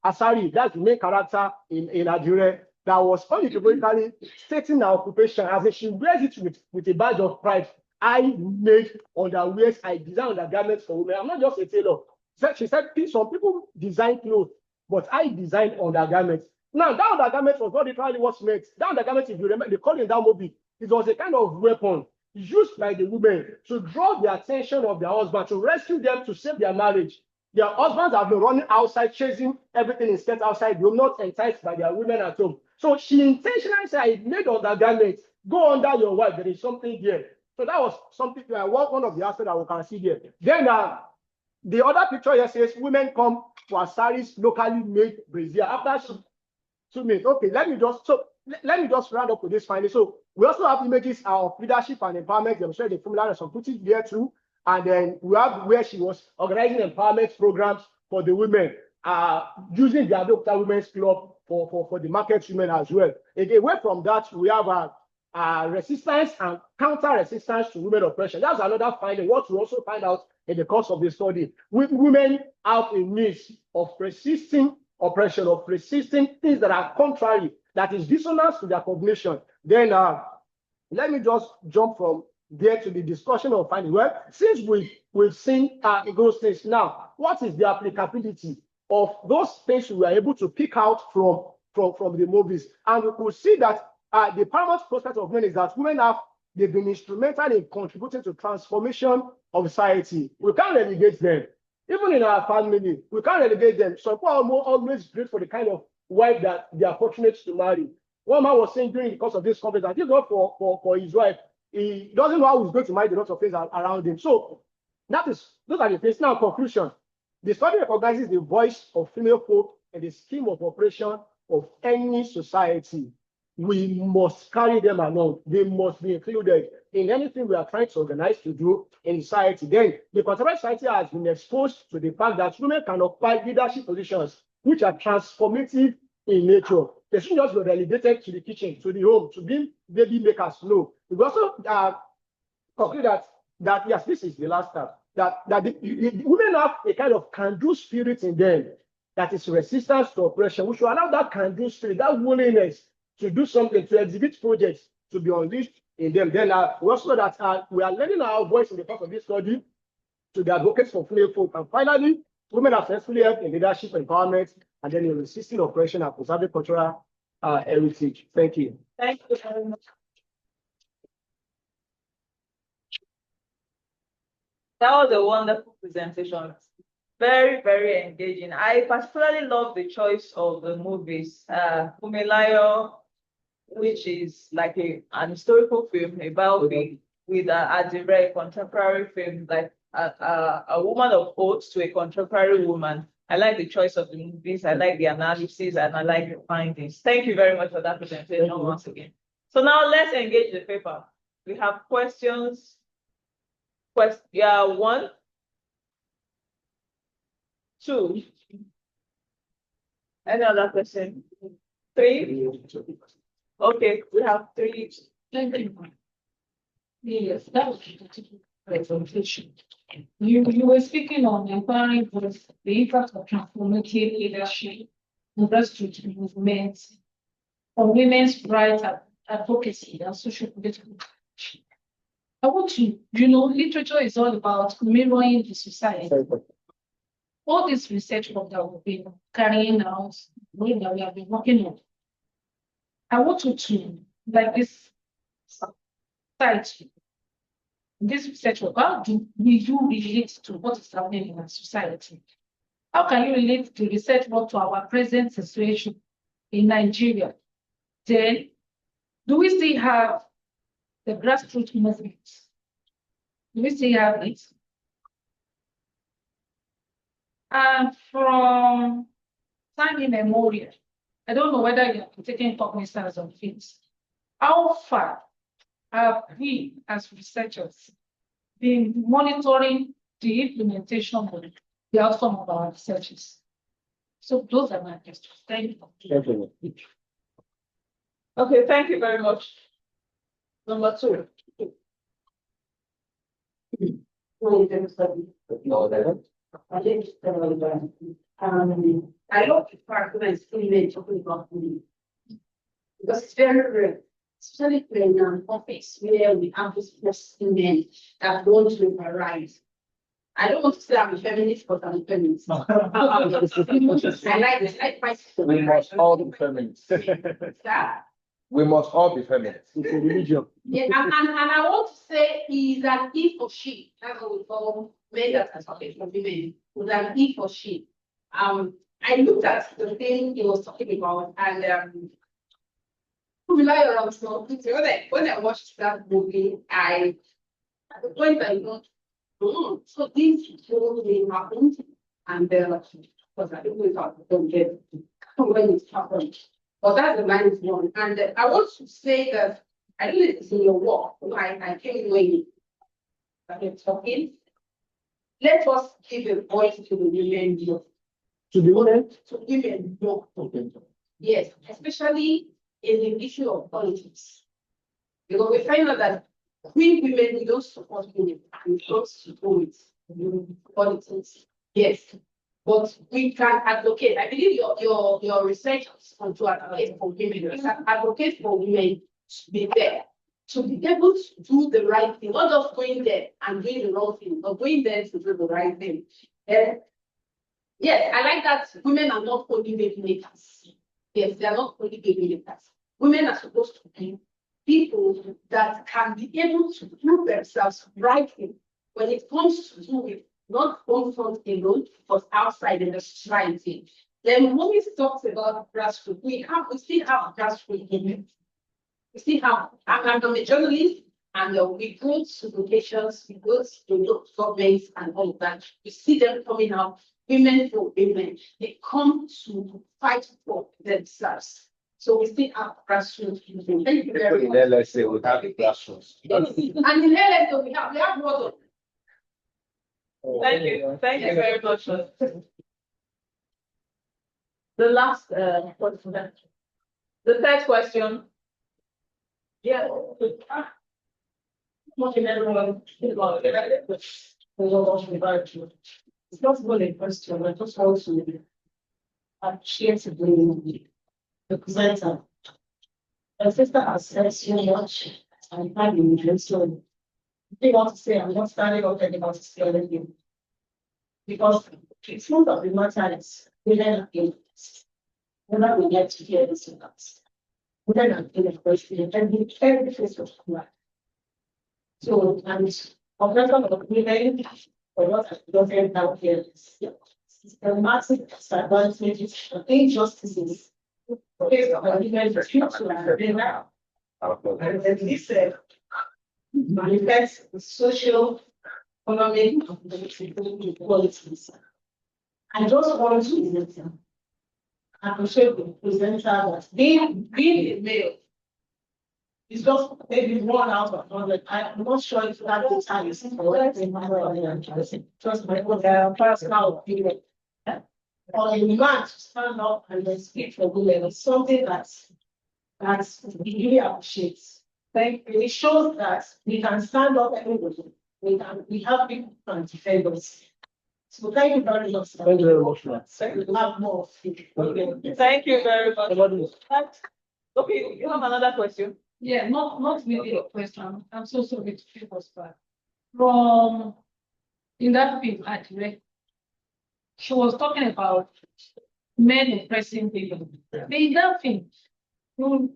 Asari, that's the main character in Nigeria, that was unequivocally stating her occupation as if she wears it with a badge of pride. I make underwears, I design undergarments for women. I'm not just a tailor. She said some people design clothes, but I design undergarments. Now, that undergarment was not literally what's meant. That undergarment, if you remember, they call it in that movie, it was a kind of weapon used by the women to draw the attention of their husband, to rescue them, to save their marriage. Their husbands have been running outside, chasing everything instead outside. You're not enticed by their women at home. So she intentionally said, I made undergarments. Go under your wife. There is something there. So that was something, one of the aspects that we can see there. Then the other picture here says, women come for Asari's locally made brazier. After she 2 minutes. Okay, let me just round up with this finally. So we also have images of leadership and empowerment. I'm sure the formula and some put it there too. And then we have where she was organizing empowerment programs for the women, using the Adopter Women's Club for the market women as well. Again, away from that, we have resistance and counter-resistance to women oppression. That's another finding. What we also find out in the course of the study, women have a means of resisting oppression, of resisting things that are contrary, that is dissonance to their cognition. Then let me just jump from there to the discussion of finding. Well, since we've seen those things now, what is the applicability of those things we were able to pick out from the movies? And we could see that the paramount prospect of women is that they've been instrumental in contributing to transformation of society. We can't relegate them. Even in our family, we can't relegate them. Some people are always great for the kind of wife that they are fortunate to marry. One man was saying during the course of this conference that he's not for his wife. He doesn't know how he's going to manage a lot of things around him. So those are the things. Now, conclusion. The study recognizes the voice of female folk and the scheme of operation of any society. We must carry them along. They must be included in anything we are trying to organize to do in society. Then the contemporary society has been exposed to the fact that women can occupy leadership positions which are transformative in nature. They shouldn't just be relegated to the kitchen, to the home, to being baby makers. No. We also conclude that yes, this is the last step. That the women have a kind of can-do spirit in them that is resistance to oppression. We should allow that can-do spirit, that willingness to do something, to exhibit projects, to be unleashed in them. Then we also know that we are lending our voice in the course of this study to the advocates for female folk. And finally, women are successfully helped in leadership empowerment and then in resisting oppression and preserving cultural heritage. Thank you. Thank you very much. That was a wonderful presentation. Very, very engaging. I particularly love the choice of the movies. Fumilayo, which is like an historical film, a biopic, with Adire, contemporary film, like a woman of oath to a contemporary woman. I like the choice of the movies, I like the analysis, and I like the findings. Thank you very much for that presentation once again. So now let's engage the paper. We have questions. One, two. Any other question? Three? Okay, we have three. Yes, that was a presentation. You were speaking on empowering both the impact of transformative leadership, grassroots movements, on women's rights advocacy and social political action. I want to, literature is all about mirroring the society. All this research work that we've been carrying out, that we have been working on. I want you to, like this society, this research work, how do you relate to what is happening in our society? How can you relate the research work to our present situation in Nigeria? Then, do we still have the grassroots movement? Do we still have it? And from time immemorial, I don't know whether you have taken cognizance of it. How far have we as researchers been monitoring the implementation of the outcome of our researches? So those are my questions. Thank you. Okay, thank you very much. Number two. I love the part when I see men talking about me because it's very rare, especially in an office where we have this first men that want to arise. I don't want to say I'm a feminist, but I'm a feminist. I like this. We must all be feminists. We must all be feminists. It's a religion. Yeah, and I want to say is that he or she, that's what we call men that are talking for women, with an he or she. I looked at the thing he was talking about, and when I watched that movie, at the point I thought, so this really happened, and because I think we don't get when it happened. But that's the line one. And I want to say that I didn't see your work. I came when you're talking. Let us give a voice to the women. To the women? To women. Yes, especially in the issue of politics. Because we find out that we women, we don't support women. We don't support politics. Yes. But we can advocate. I believe your research is on to advocate for women. We can advocate for women to be there, to be able to do the right thing, not just going there and doing the wrong thing, but going there to do the right thing. Yes, I like that women are not only baby makers. Yes, they are not only baby makers. Women are supposed to be people that can be able to prove themselves rightly when it comes to do with not home front alone, but outside in the society. Then when we talk about grassroots, we still have grassroots movement. We still have, I'm a journalist, and we go to locations, we go to governments and all of that. We see them coming out, women for women. They come to fight for themselves. So we still have grassroots movement. Thank you very much. In LSA, we have the grassroots. And in LSA, we have water. Thank you very much. The last question. The third question. Yeah. It's not really a question, I just want to appreciate the presenter. My sister has said so much, and I'm interested. They want to say I'm not standing up about scaling you. Because the truth of the matter is, women are in this. Whenever we get to hear this in us, women are in the question, and every face of life. So, and of the women, or what I don't hear down here is systematic disadvantages and injustices based on women for future and now. And then he said, manifest the social, economic, and political inequalities. I just want to appreciate the presenter that being a male is just maybe 1 out of 100. I'm not sure if that data is correct in my just my personal opinion. For a man to stand up and then speak for women is something that's really appreciates. It shows that we can stand up everybody. We have people who can defend us. So thank you very much. Thank you very much, ma'am. We have more. Thank you very much. Okay, you have another question? Yeah, not really a question. I'm so sorry to take us back. From in that film, actually, she was talking about men oppressing women. In that film,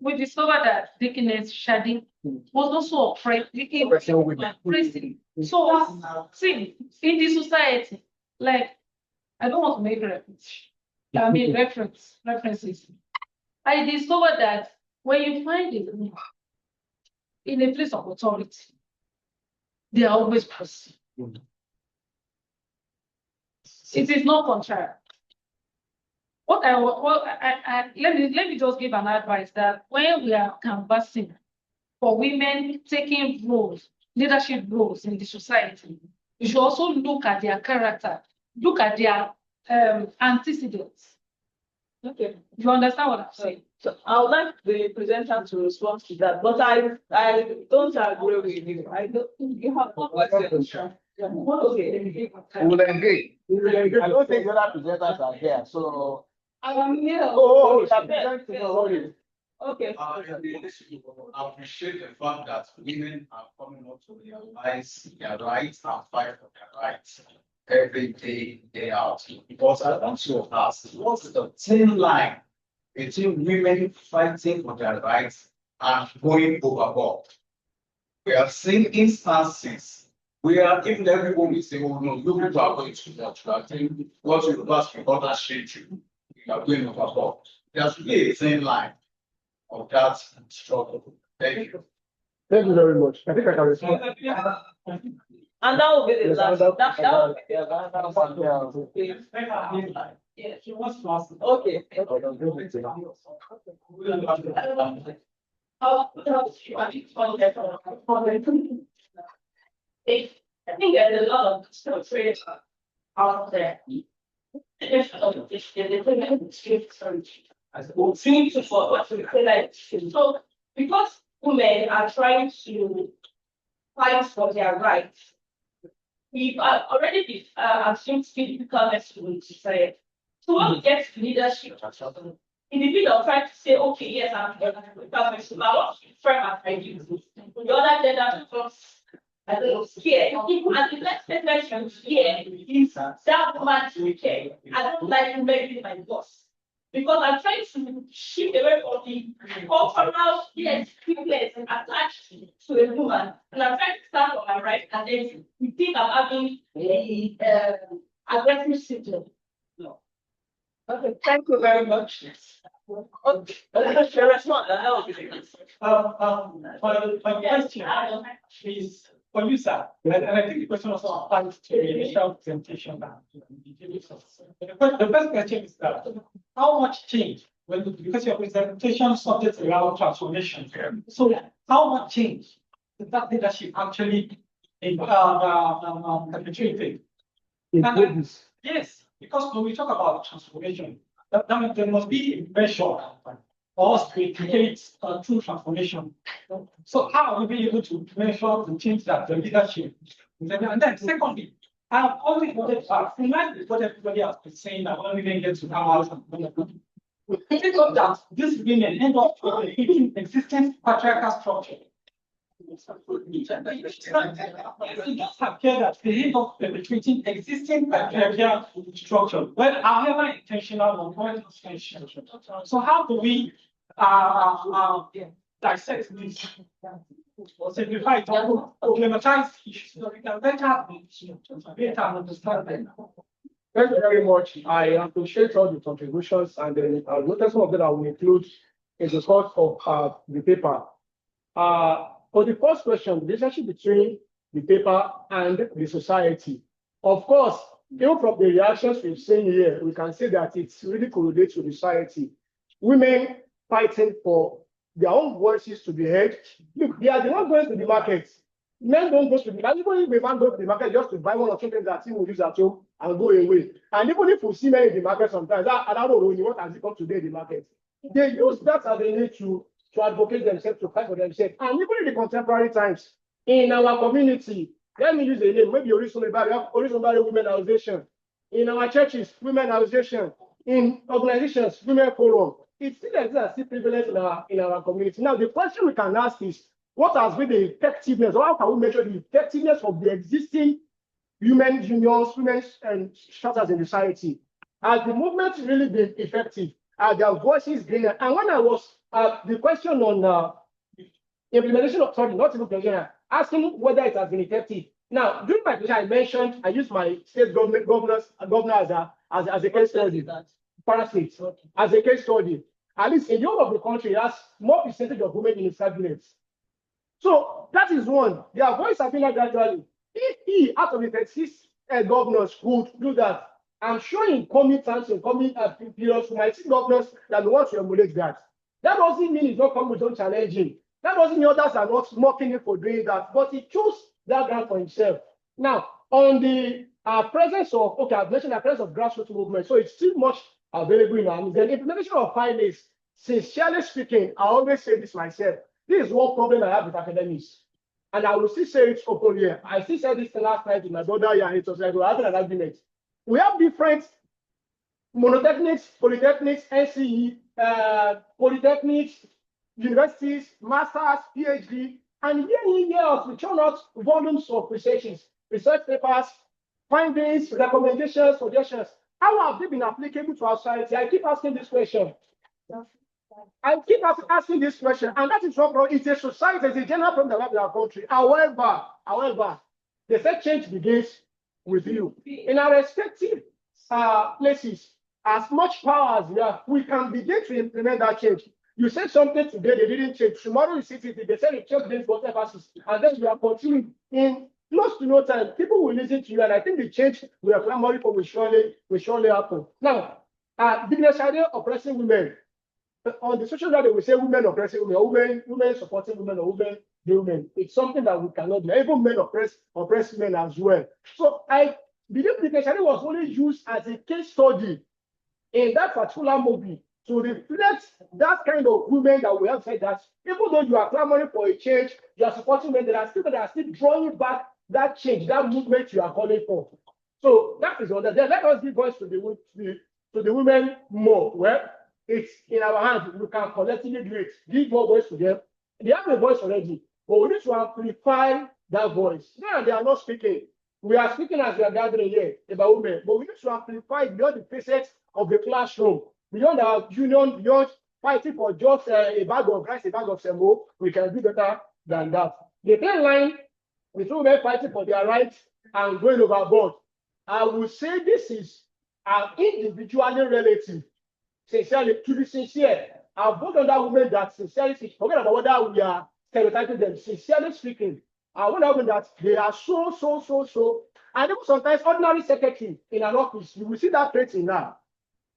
we discovered that Dickiness Shadi was also oppressing. So, see, in this society, like, I don't want to make references. I discovered that when you find it in a place of authority, they are always passive. It is not contrary. Let me just give an advice that when we are canvassing for women taking leadership roles in the society, you should also look at their character, look at their antecedents. Okay. You understand what I'm saying? So I would like the presenter to respond to that, but I don't agree with you. I don't. You have one question. Okay. We will engage. I don't think the other presenters are here, so. I'm here. Okay. I appreciate the fact that women are coming up to realize their rights and fight for their rights every day, day out. Because I also ask, what's the thin line between women fighting for their rights and going overboard? We have seen instances where even everybody say, oh no, you people are going too much. I think what you ask me about that shit you are going overboard. There's really a thin line of that struggle. Thank you. Thank you very much. I think I can respond. And that will be the last. That will be the last. Yeah, she wants to ask. Okay. I think there's a lot of stuff out there. So because women are trying to fight for their rights, we've already assumed physicalness to society. So when we get to leadership, in the middle of trying to say, okay, yes, I'm professional, I want to be firm as I do. The other gender becomes scared. And the next mention here is that woman to care. I don't like women being my boss. Because I'm trying to shift away from the cultural privilege attached to a woman. And I'm trying to stand for my rights, and then we think I'm having aggressive symptoms. No. Okay, thank you very much. Okay. My question is for you, sir. And I think the question also applies to the initial presentation. The first question is that how much change, because your presentation subject around transformation. So how much change did that leadership actually perpetuated? Yes, because when we talk about transformation, there must be a measure for us to create true transformation. So how are we be able to measure the change that the leadership? And then secondly, I've always wanted to ask, in line with what everybody has been saying, that when women get to come out, we think of that these women end up repeating existing patriarchal structure. It does appear that they end up perpetuating existing patriarchal structure, well, however intentional or unintentional. So how do we dissect this or simplify it or problematize issues so we can better understand them? Thank you very much. I appreciate all the contributions, and then I'll notice some of them I will include in the course of the paper. For the first question, the relationship between the paper and the society. Of course, Even from the reactions we've seen here, we can see that it's really correlates to the society. Women fighting for their own voices to be heard. Look, they are the ones going to the market. Men don't go to the market. Even if a man goes to the market just to buy one or two things that he will use at home and go away. And even if we see men in the market sometimes, I don't know what has it come today in the market. They use that as a need to advocate themselves, to fight for themselves. And even in the contemporary times, in our community, let me use a name, maybe Orisun Women Association. In our churches, Women Association. In organizations, Women Forum. It still exists as still prevalent in our community. Now, the question we can ask is, what has been the effectiveness, or how can we measure the effectiveness of the existing women's unions, women's shelters in society? Has the movement really been effective? Are their voices been? And when I was the question on implementation of, sorry, not even question, asking whether it has been effective. Now, during my presentation, I used my state governor as a case study, parastate, as a case study. At least in the whole of the country, it has more percentage of women in its cabinet. So that is one. Their voice has been gradually. If he, out of the 36 governors, could do that, I'm sure in coming times, in coming periods, we might see governors that want to emulate that. That doesn't mean it's not coming with own challenging. That doesn't mean others are not mocking him for doing that, but he chose that ground for himself. Now, on the presence of, okay, I've mentioned the presence of grassroots movement, so it's still much available in our then implementation of finance. Sincerely speaking, I always say this myself. This is one problem I have with academics. And I will still say it openly here. I still said this last night with my brother here, and it was like we're having an argument. We have different monotechnics, polytechnics, NCE, polytechnics, universities, masters, PhD, and year out, we churn out volumes of research papers, findings, recommendations, suggestions. How have they been applicable to our society? I keep asking this question. And that is what it's a society, it's a general problem that we have in our country. However, they say change begins with you. In our respective places, as much power as we have, we can begin to implement that change. You said something today, they didn't change. Tomorrow you see it, they said it change didn't whatever, and then we are continuing. In close to no time, people will listen to you, and I think the change we are clamoring for will surely happen. Now, business idea oppressing women. On the social media, we say women oppressing women, women supporting women, or women. It's something that we cannot do. Even men oppress men as well. So I believe the case was only used as a case study in that particular movie to reflect that kind of women that we have said that even though you are clamoring for a change, you are supporting men, there are still drawing back that change, that movement you are calling for. So that is under there. Let us give voice to the women more. Well, it's in our hands. We can collectively do it. Give more voice to them. They have a voice already, but we need to amplify that voice. Now they are not speaking. We are speaking as we are gathering here about women, but we need to amplify beyond the facets of the classroom, beyond our union, beyond fighting for just a bag of rice, a bag of semo. We can do better than that. The thin line with women fighting for their rights and going overboard, I will say this is individually relative. Sincerely, to be sincere, I've voted on that women that sincerely, forget about whether we are stereotyping them. Sincerely speaking, I want women that they are so, and even sometimes ordinary secretary in an office, you will see that trait in now.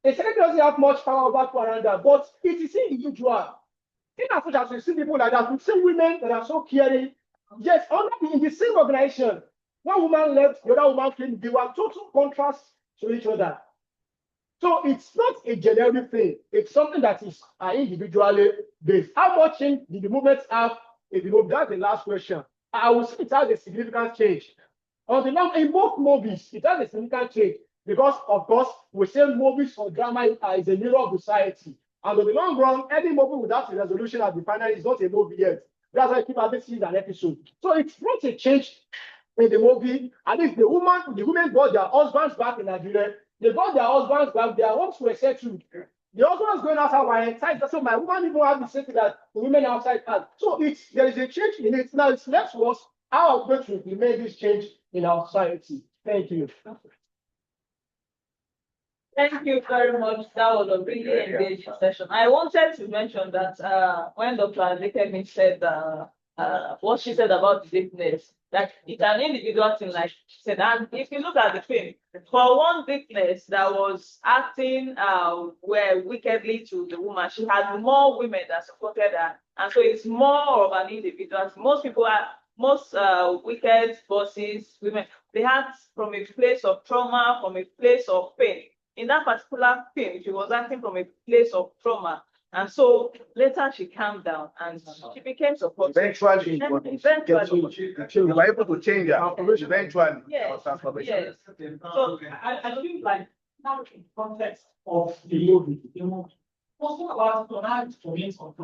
A secretary doesn't have much power over people around that, but it is individual. In as much as we see people like that, we see women that are so caring. Yes, in the same organization, one woman left, the other woman came, they were total contrasts to each other. So it's not a generic thing. It's something that is individually based. How much change did the movement have? That's the last question. I will say it has a significant change. In both movies, it has a significant change because, of course, we say movies or drama is a mirror of society. And in the long run, any movie without a resolution at the final is not a movie yet. That's why people have seen an episode. So it's not a change in the movie. At least the women got their husbands back in Nigeria. They got their husbands back, their homes were settled. The husbands going outside were inside. So my woman even have the safety that the women outside had. So there is a change in it. Now it's left to us how are we going to implement this change in our society. Thank you. Thank you very much. That was a really engaging session. I wanted to mention that when Dr. Adekemi said what she said about weakness. Like it's an individual thing, like she said. And if you look at the film, for one weakness that was acting were wickedly to the woman, she had more women that supported her. And so it's more of an individual. Most wicked bosses, women, they had from a place of trauma, from a place of pain. In that particular film, she was acting from a place of trauma. And so later she calmed down and she became supportive. Eventually, Eventually. you were able to change her. Eventually, Yes. transformation. So So I feel like now in context of the movie, also about tonight for me of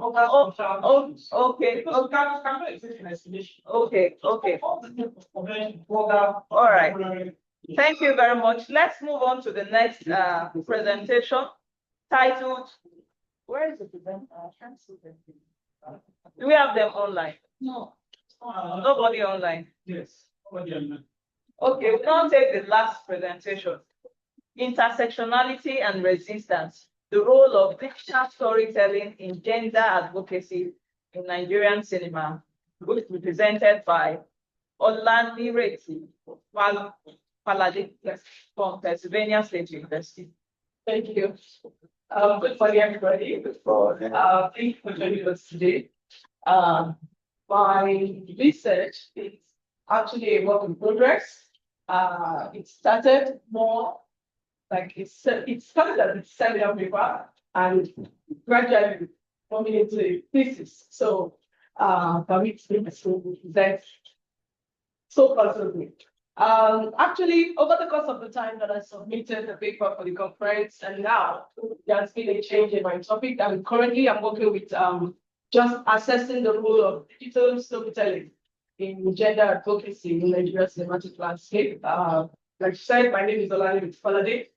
okay. Because we cannot exist in isolation. Okay. All the type of convention, program, All right. Thank you very much. Let's move on to the next presentation titled, where is the presenter? I can't see them. Do we have them online? No. Nobody online. Yes. Okay, we'll now take the last presentation. Intersectionality and resistance, the role of digital storytelling in gender advocacy in Nigerian cinema, which will be presented by Olanireti Palade from Pennsylvania State University. Thank you. Good morning, everybody. Thank you for joining us today. My research is actually a work in progress. It started more like it started as a seminar paper and gradually forming into a thesis. So, for me to present so far so good. Actually, over the course of the time that I submitted the paper for the conference, and now there's been a change in my topic. And currently, I'm working with just assessing the role of digital storytelling in gender advocacy in Nigeria's cinematic landscape. Like I said, my name is Olani Falade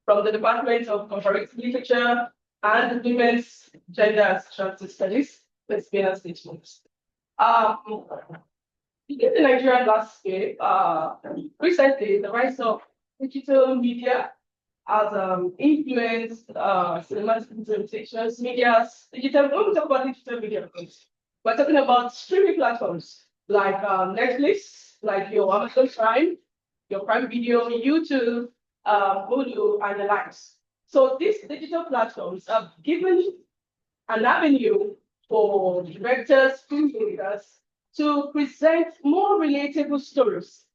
from the Department of Comparative Literature and Women's Gender and Sexuality Studies, Lesbian State University. In the Nigerian landscape, recently the rise of digital media has influenced cinematic presentations, digital. When we talk about digital media, we're talking about streaming platforms like Netflix, like your Amazon Prime, your Prime Video, YouTube, Hulu, and the likes. So these digital platforms have given an avenue for directors, filmmakers, to present more relatable stories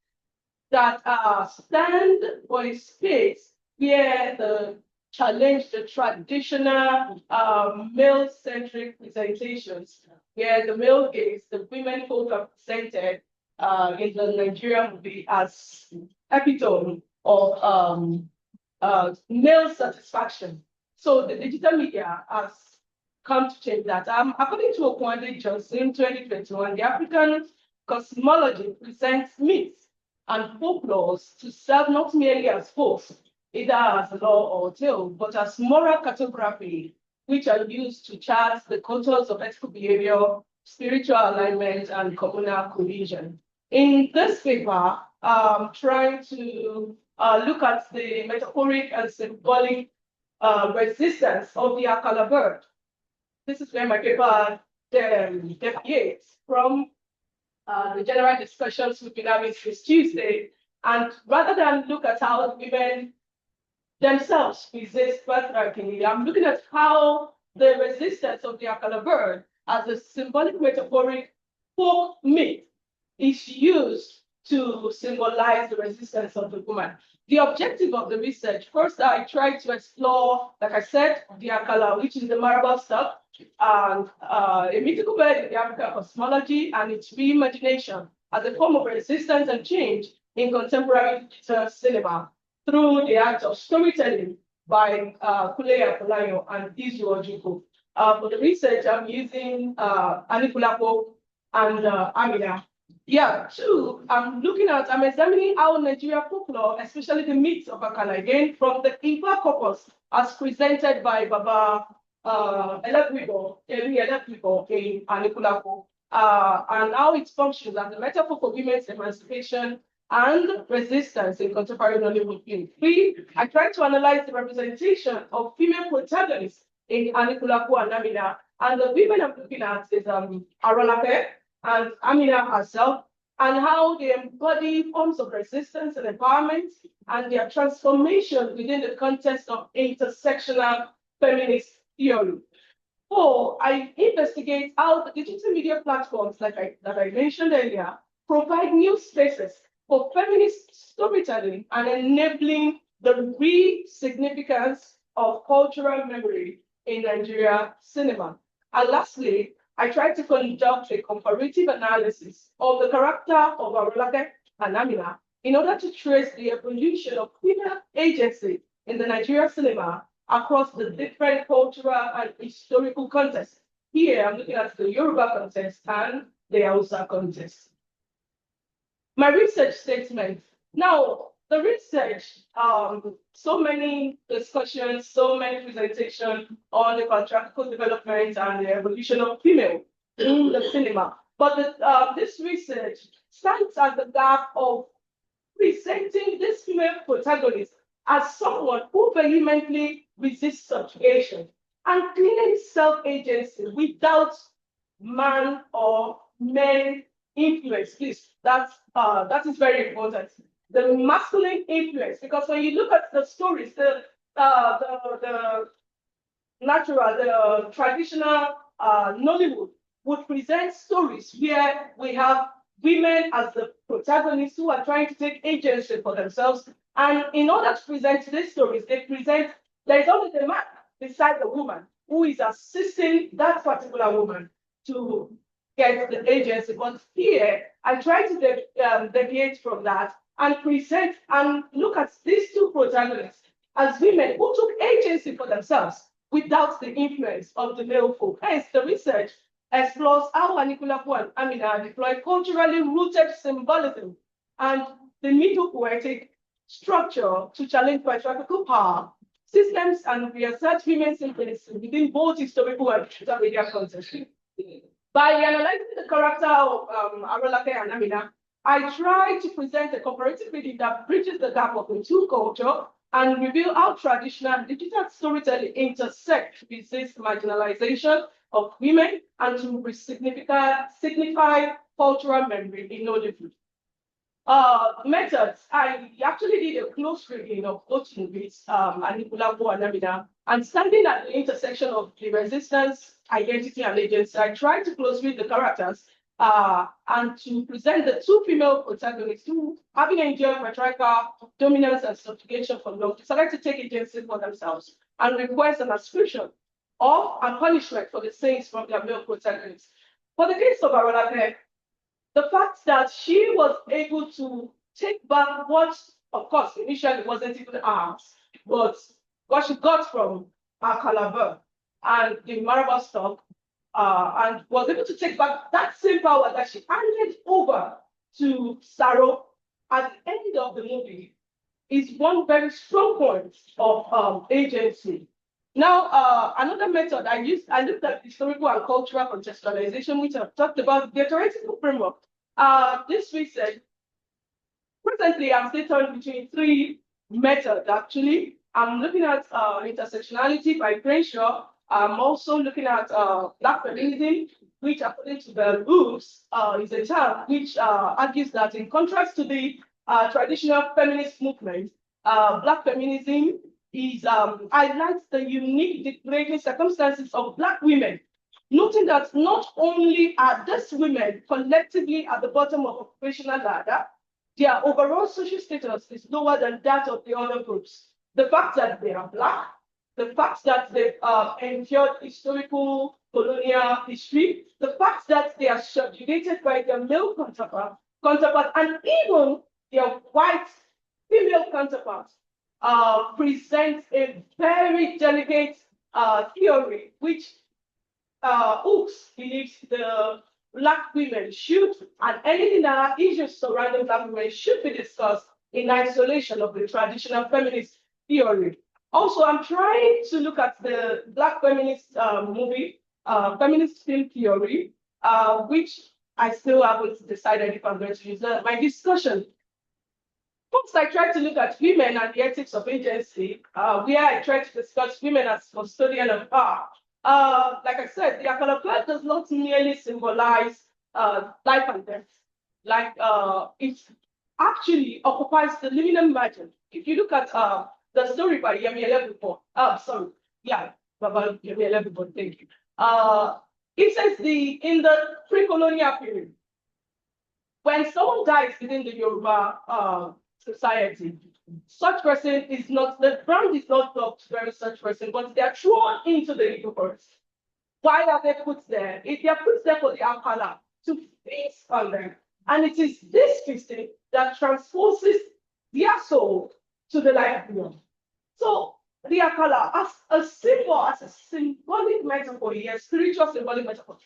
that stand for a space where the challenge the traditional male-centric presentations, where the male gaze, the women folk are presented in the Nigerian movie as epitome of male satisfaction. So the digital media has come to change that. According to Okwande Johnson, 2021, the African cosmology presents myths and folklores to serve not merely as folks, either as law or tale, but as moral cartography, which are used to chart the contours of ethical behavior, spiritual alignment, and communal cohesion. In this paper, I'm trying to look at the metaphoric and symbolic resistance of the Akala bird. This is where my paper deviates from the general discussions we've been having since Tuesday. And rather than look at how women themselves resist patriarchy, I'm looking at how the resistance of the Akala bird as a symbolic metaphoric folk myth is used to symbolize the resistance of the woman. The objective of the research, first I tried to explore, like I said, the Akala, which is the marable stock, and a mythical bird in the African cosmology and its reimagination as a form of resistance and change in contemporary digital cinema through the act of storytelling by Kule Afolayan and Izu Ojukwu. For the research, I'm using Anikulapo and Amina. Yeah, two, I'm examining how Nigerian folklore, especially the myths of Akala, again, from the Ifa corpus as presented by Baba Elequibo in Anikulapo, and how it functions as a metaphor for women's emancipation and resistance in contemporary Nollywood film. Three, I tried to analyze the representation of female protagonists in Anikulapo and Namina, and the women I'm looking at is Arolape, and Amina herself, and how they embody forms of resistance and empowerment and their transformation within the context of intersectional feminist theory. So I investigate how the digital media platforms that I mentioned earlier provide new spaces for feminist storytelling and enabling the re-significance of cultural memory in Nigeria cinema. And lastly, I tried to conduct a comparative analysis of the character of Arolake and Amina in order to trace the evolution of female agency in the Nigeria cinema across the different cultural and historical contexts. Here, I'm looking at the Yoruba context and the Hausa context. My research statement. Now, the research, so many discussions, so many presentations on the patriarchal development and the evolution of female in the cinema. But this research stands at the gap of presenting this female protagonist as someone who vehemently resists subjugation and claims self-agency without man or men influence. Please, that is very important. The masculine influence, because when you look at the stories, the traditional Nollywood would present stories where we have women as the protagonists who are trying to take agency for themselves. And in order to present these stories, they present there is only the man beside the woman who is assisting that particular woman to get the agency. But here, I try to deviate from that and present and look at these two protagonists as women who took agency for themselves without the influence of the male folk. Hence, the research explores how Anikulapo and Amina deploy culturally rooted symbolism and the middle poetic structure to challenge patriarchal power, systems, and reassert women's influence within both historical and digital media contexts. By analyzing the character of Arolake and Amina, I try to present a comparative reading that bridges the gap of the two cultures and reveal how traditional and digital storytelling intersect with this marginalization of women and to signify cultural memory in Nollywood. Methods. I actually did a close reading of both movies, Anikulapo and Amina, and standing at the intersection of the resistance, identity, and agency, I tried to close read the characters and to present the two female protagonists who, having enjoyed patriarchal dominance and subjugation for long, decided to take agency for themselves and request an ascription of and punishment for the sins from their male protagonists. For the case of Arolake, the fact that she was able to take back what, of course, initially wasn't even ours, but what she got from her calabar and the Maraba stock, and was able to take back that same power that she handed over to Saro at the end of the movie is one very strong point of agency. Now, another method I looked at historical and cultural contextualization, which I've talked about, the theoretical framework. This research, presently I'm still torn between three methods, actually. I'm looking at intersectionality by Crenshaw. I'm also looking at Black feminism, which according to the books is a term which argues that in contrast to the traditional feminist movement, Black feminism is highlights the unique degrading circumstances of Black women, noting that not only are these women collectively at the bottom of occupational ladder, their overall social status is lower than that of the other groups. The fact that they are Black, the fact that they've endured historical colonial history, the fact that they are subjugated by their male counterpart, and even their white female counterparts, presents a very delicate theory, which Hooks believes the Black women should, and anything that are issues surrounding Black women should be discussed in isolation of the traditional feminist theory. Also, I'm trying to look at the Black feminist feminist film theory, which I still haven't decided if I'm going to use my discussion. First, I tried to look at women and the ethics of agency, where I tried to discuss women as custodian of power. Like I said, the Akalaplat does not merely symbolize life and death. Like it actually occupies the liminal margin. If you look at the story by Yemi Elebubo, Baba Yemi Elebubo, thank you. It says in the pre-colonial period, when someone dies within the Yoruba society, such person is not, the ground is not dug to bury such person, but they are thrown into the river forest. Why are they put there? If they are put there for the Akala to feast on them. And it is this feasting that transposes their soul to the life beyond. So the Akala, as a symbol, as a symbolic metaphor, a spiritual symbolic metaphor,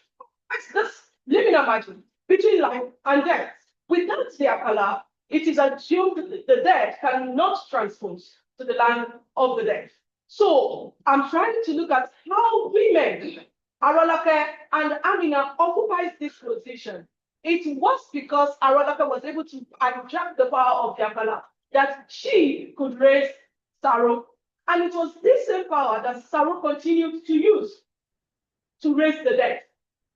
it's this liminal margin between life and death. Without the Akala, it is assumed the dead cannot transpose to the land of the dead. So I'm trying to look at how women, Arolake and Amina, occupies this position. It was because Arolake was able to hijack the power of the Akala that she could raise Saro. And it was this same power that Saro continued to use to raise the dead,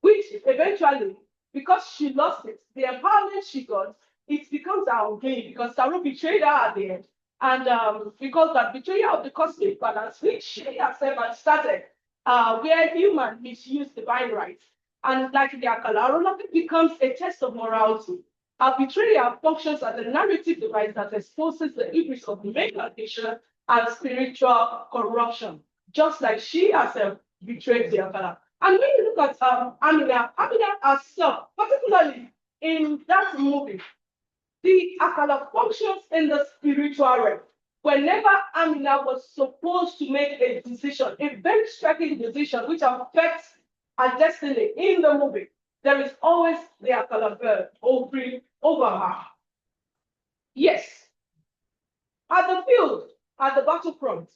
which eventually, because she lost it, the empowerment she got, it becomes our gain because Saro betrayed her at the end. And because that betrayal of the cosmic balance, which she herself had started, where human misuse divine rights. And like the Akala, it becomes a test of morality. Our betrayal functions as a narrative device that exposes the hubris of the main nation and spiritual corruption, just like she herself betrayed the Akala. And when you look at Amina herself, particularly in that movie, the Akala functions in the spiritual realm. Whenever Amina was supposed to make a decision, a very striking decision which affects her destiny in the movie, there is always the Akala bird over her. Yes. At the field, at the battlefront.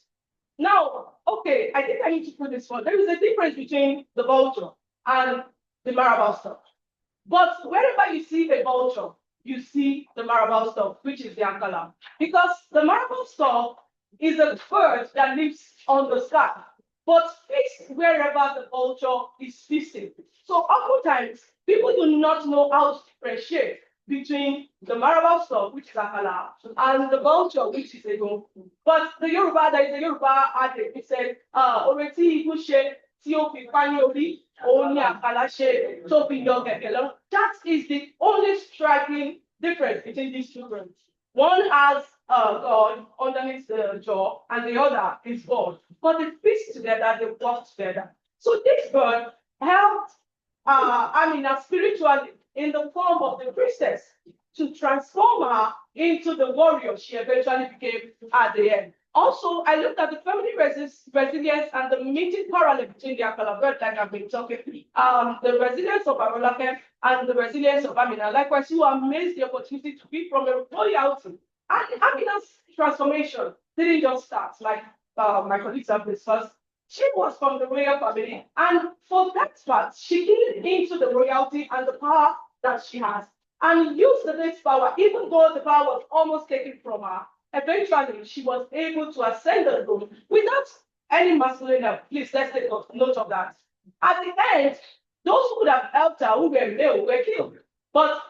Now, okay, I think I need to put this one. There is a difference between the vulture and the marabou stuff. But wherever you see a vulture, you see the marabou stuff, which is the Akala. Because the marabou stuff is a bird that lives on the sky, but fixed wherever the vulture is feasting. So oftentimes, people do not know how to differentiate between the marabou stuff, which is Akala, and the vulture, which is Ego. But the Yoruba, there is a Yoruba adage, it said, Oreti Igushe, Tiopi Panyori, Oni Akala She, Topi Yogekelo. That is the only striking difference between these two birds. One has God underneath the jaw, and the other is God. But they fit together, they work together. So this bird helped Amina spiritually in the form of the priestess to transform her into the warrior she eventually became at the end. Also, I looked at the family resilience and the meeting parallel between the Akala bird, like I've been talking, the resilience of Arolake and the resilience of Amina. Likewise, you are amazed the opportunity to be from a royalty. And Amina's transformation didn't just start, like my colleagues have discussed. She was from the royal family, and for that part, she came into the royalty and the power that she has, and used this power, even though the power was almost taken from her. Eventually, she was able to ascend the throne without any masculine help. Please, let's take note of that. At the end, those who would have helped her, who were male, were killed. But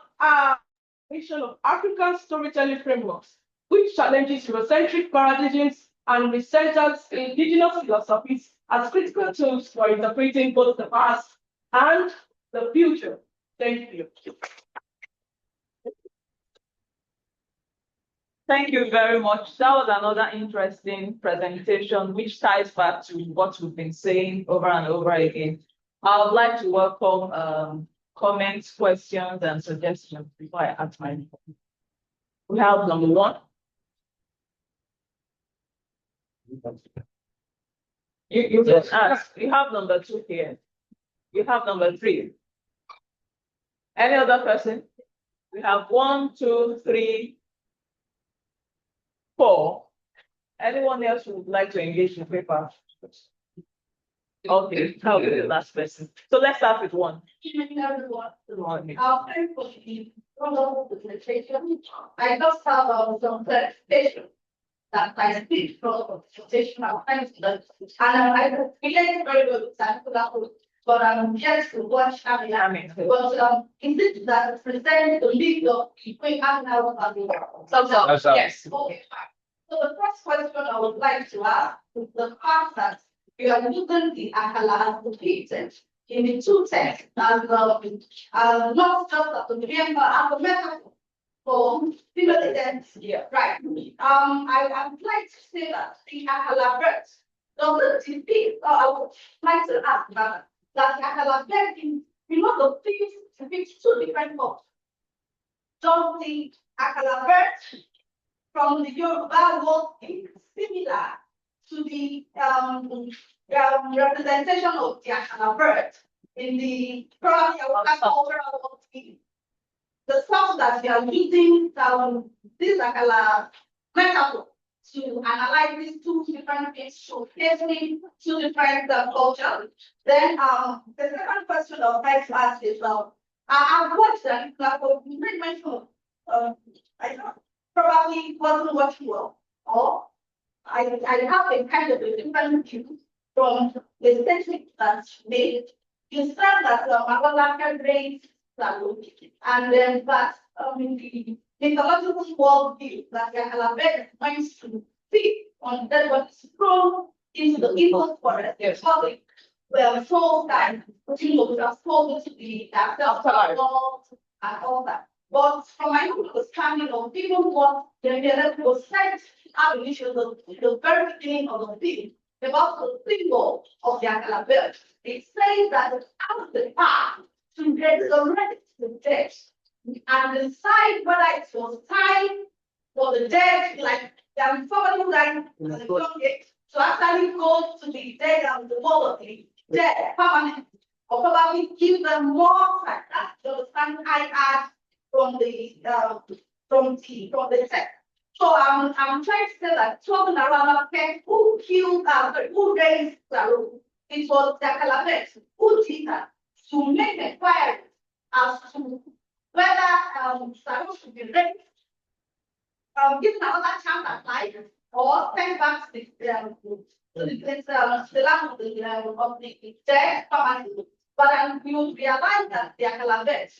nation of African storytelling frameworks, which challenges Eurocentric paradigms and recenters indigenous philosophies as critical tools for interpreting both the past and the future. Thank you. Thank you very much. That was another interesting presentation, which ties back to what we've been saying over and over again. I would like to welcome comments, questions, and suggestions before I ask my question. We have number one. You can ask. You have number two here. You have number three. Any other person? We have 1, 2, 3, 4. Anyone else who would like to engage in paper? Okay, that will be the last person. So let's start with one. I'll pay for the presentation. I just have some clarification that I speak from the presentation. And I relate very well with that. but I'm yet to watch Army. But is it that present the lead of between Army and Thumbs up. Yes. Okay, fine. So the first question I would like to ask is the fact that you are using the Akala as the patent in the two texts as not just as the member as a metaphor for female identity. Yeah. Right. I would like to say that the Akala verse doesn't depict, or I would like to ask that the Akala verse in the things depicts two different forms. Does the Akala verse from the Yoruba was similar to the representation of the Akala bird in the probably overall the sound that we are using this Akala metaphor to analyze these two different things, showcasing two different cultures. Then the second question I'd like to ask is I've watched them, you made mention of I know probably wasn't watching well, or I have a kind of a different view from the statement that's made. You said that Malakan raised Salud, and then that in the mythological worldview that Yakalabek points to feed on that was thrown into the evil forest, public. Well, told that we are told to be that and all that. But from my own understanding of even what the was said abolition, the very beginning of the thing, about the symbol of the Akala bird, it says that out the path to resurrect the dead and decide whether it was time for the dead, like somebody who died at a young age, to actually go to the dead and the world of the dead permanently, or probably give them more time. That's the understanding I had from the text. So I'm trying to say that talking around who killed who raised Saru, it was Jakalabet who did that to make inquiry as to whether Saru should be raised, given another chance at life, or sent back to the land of the dead permanently. But you will realize that the Jakalabet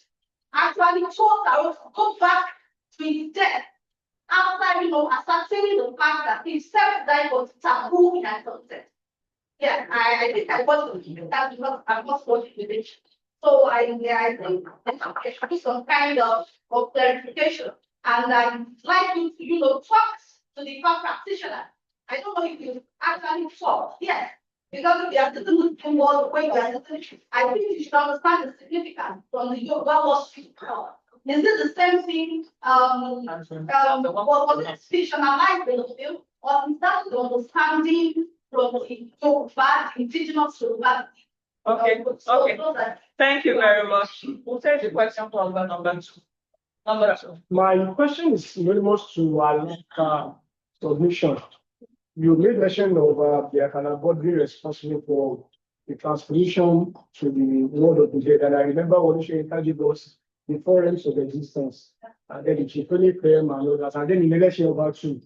actually told Saru to go back to his death after ascertaining the fact that his self-died was taboo in a context. Yeah, I think I was that because I was watching the video. So I think there's some kind of clarification. And I'd like you to talk to the practitioner. I don't know if you actually talk. Yes. Because we are sitting with the world way we are sitting, I think you should understand the significance from the Yoruba worship. Is it the same thing? Was it fictionalized in the film? Or is that the understanding from the Yoruba, indigenous Yoruba? Okay, okay. Thank you very much. We'll take the question from number two. My question is anonymous to Alaka submission. You made mention of the Akala board being responsible for the transmission to the world of the dead. And I remember when you encouraged us the forums of existence, and then the Chifoli Prem and others. And then in the election about two,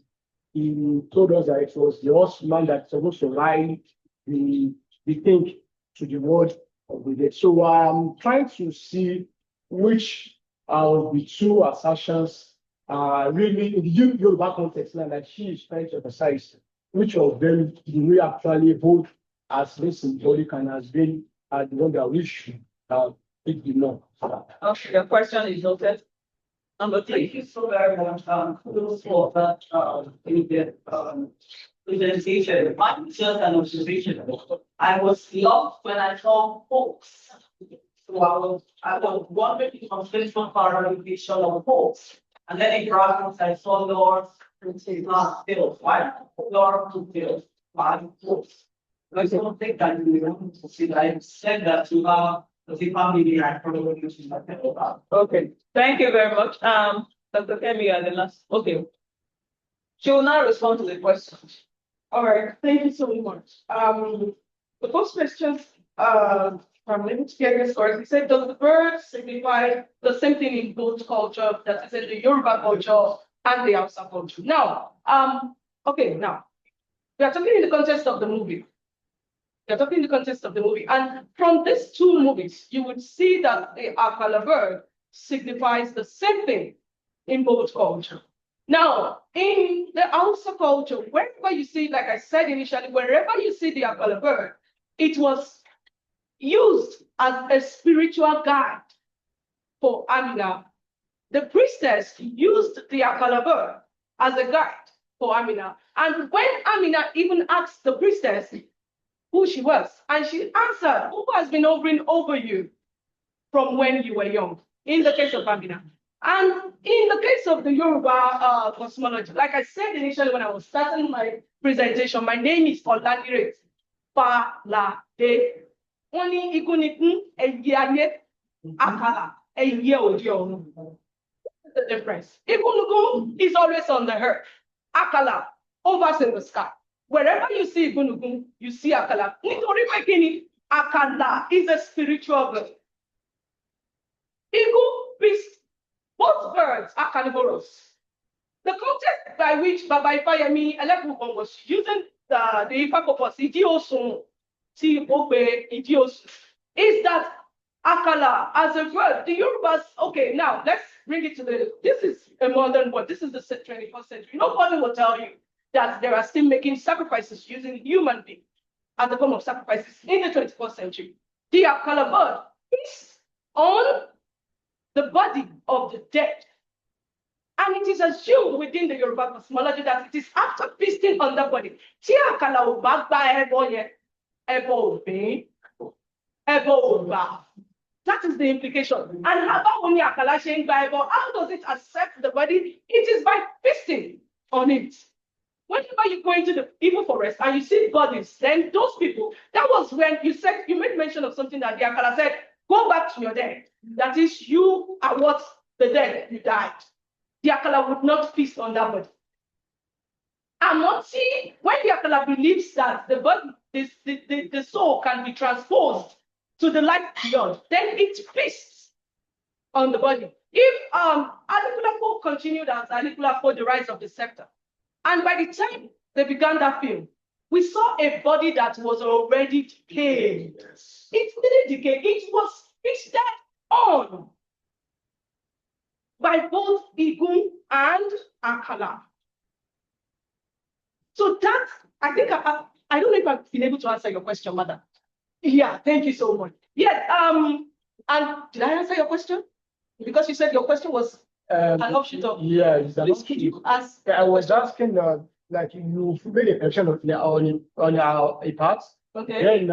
he told us that it was the horseman that's supposed to ride the thing to the world of the dead. So I'm trying to see which of the two assertions are really in the Yoruba context now that she is trying to emphasize. Which of them do we actually hold as this symbolic and as being the one that we should take the law? Okay, your question is noted. Number three. Thank you so very much for that presentation. Just an observation. I was lost when I saw folks. So I was wondering if I'm still from parallelization of folks. And then in Dragons, I saw yours. Not bills. Why your two bills? Why folks? I don't think that you want to see that. I said that to the family I probably using my bill. Okay, thank you very much. Dr. Kemi, you are the last. Okay. She will now respond to the questions. All right, thank you so much. The first question from Limit Scary Scores, he said, does the bird signify the same thing in both culture, that is in the Yoruba culture and the Hausa culture? Now, okay, now, we are talking in the context of the movie. They're talking in the context of the movie. And from these two movies, you would see that the Akala bird signifies the same thing in both cultures. Now, in the Hausa culture, wherever you see, like I said initially, wherever you see the Akala bird, it was used as a spiritual guide for Amina. The priestess used the Akala bird as a guide for Amina. And when Amina even asked the priestess who she was, and she answered, who has been hovering over you from when you were young, in the case of Amina. And in the case of the Yoruba cosmology, like I said initially when I was starting my presentation, my name is Oladire Falade. Oni igunikun eyiaye akala eye odi orun. The difference. Igunugun is always on the earth. Akala hovers in the sky. Wherever you see Igunugun, you see Akala. Nítorí pé kíni, Akala is a spiritual bird. Eagle, beast, both birds are carnivorous. The context by which Baba Ifayemi Elekubo was using the Ifa purpose, Idiosun, is that Akala as a bird, the Yorubas, okay, now let's bring it to this is a modern word, this is the 21st century. Nobody will tell you that they are still making sacrifices using human beings as a form of sacrifices in the 21st century. The Akala bird is on the body of the dead. And it is assumed within the Yoruba cosmology that it is after feasting on the body. That is the implication. And how does it accept the body? It is by feasting on it. Whenever you go into the evil forest and you see bodies, then those people, that was when you made mention of something that the Akala said, go back to your dead. That is, you are what the dead, you died. The Akala would not feast on that body. Amoti, when the Akala believes that the body, the soul can be transposed to the life beyond, then it feasts on the body. If Anikulapo continued as Anikulapo, the rise of the scepter, and by the time they began that film, we saw a body that was already decayed. It didn't decay, it was feasted on by both Igun and Akala. So that, I think, I don't know if I've been able to answer your question, Mother. Yeah, thank you so much. Yes, and did I answer your question? Because you said your question was an offshoot of. Yeah, it's an Please, could you ask? I was asking, like you made a question on a part. Okay. Then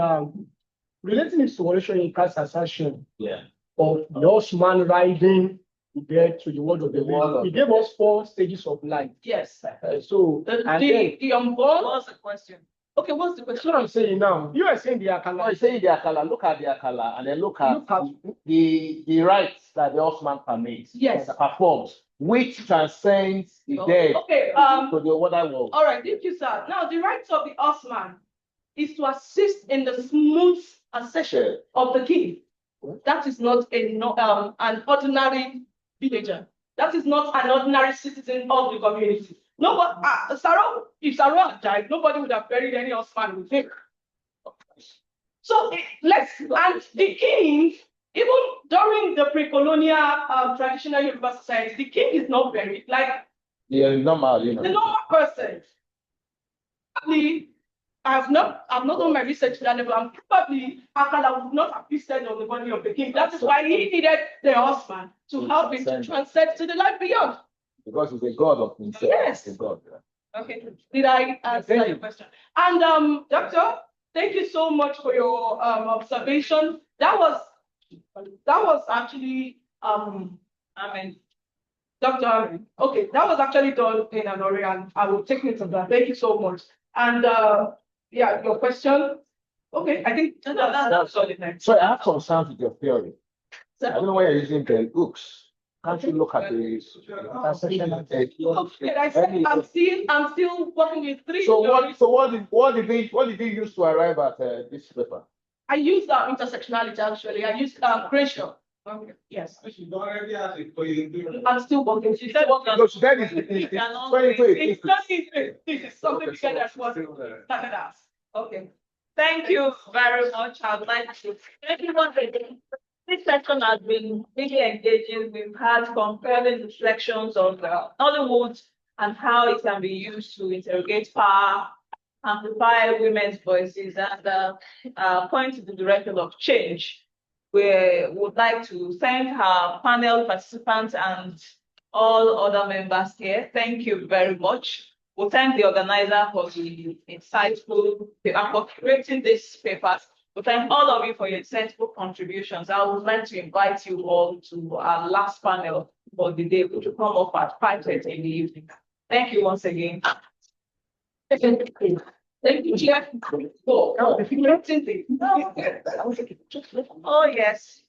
relating it to Olushoyinka's Impact assertion Yeah. of the horseman riding to get to the world of the living. He gave us 4 stages of life. Yes. So The unborn. What's the question? Okay, what's the that's question? what I'm saying now. You are saying the Akala. No, you say the Akala, look at the Akala, and then look at the rights that the horseman permits. Yes. Performs, which transcends the dead Okay. to the other world. All right, thank you, sir. Now, the rights of the horseman is to assist in the smooth accession of the king. That is not an ordinary villager. That is not an ordinary citizen of the community. Nobody, if Saro had died, nobody would have buried any horseman with him. So and the king, even during the pre-colonial traditional Yoruba society, the king is not buried like normal, the normal person. Probably, I've not done my research to that level, and probably Akala would not have feasted on the body of the king. That is why he needed the horseman to help him to transcend to the life beyond. Because he's a god of himself. Yes. A god. Okay. Did I answer your question? And doctor, thank you so much for your observation. That was actually Dr. Okay, that was actually done in an area, and I will take note of that. Thank you so much. And yeah, your question. Okay, I think that's all it is. So I have concerns with your theory. Sir? I don't know why you're using the hooks. Can't you look at the Okay, I said I'm still working with 3. So what did they use to arrive at this paper? I used intersectionality actually. I used ratio. Okay. Yes. I'm still working. She said No, so that is it's something bigger than what started us. Okay. Thank you very much. I would like to thank you once again. This session has been really engaging. We've had compelling reflections on Nollywood and how it can be used to interrogate power, amplify women's voices, and point to the direction of change. We would like to thank our panel participants and all other members here. Thank you very much. We thank the organizer for the insightful and for creating this paper. We thank all of you for your insightful contributions. I would like to invite you all to our last panel for the day, which will come up at 5:30 in the evening. Thank you once again. Thank you, Chair. Oh yes.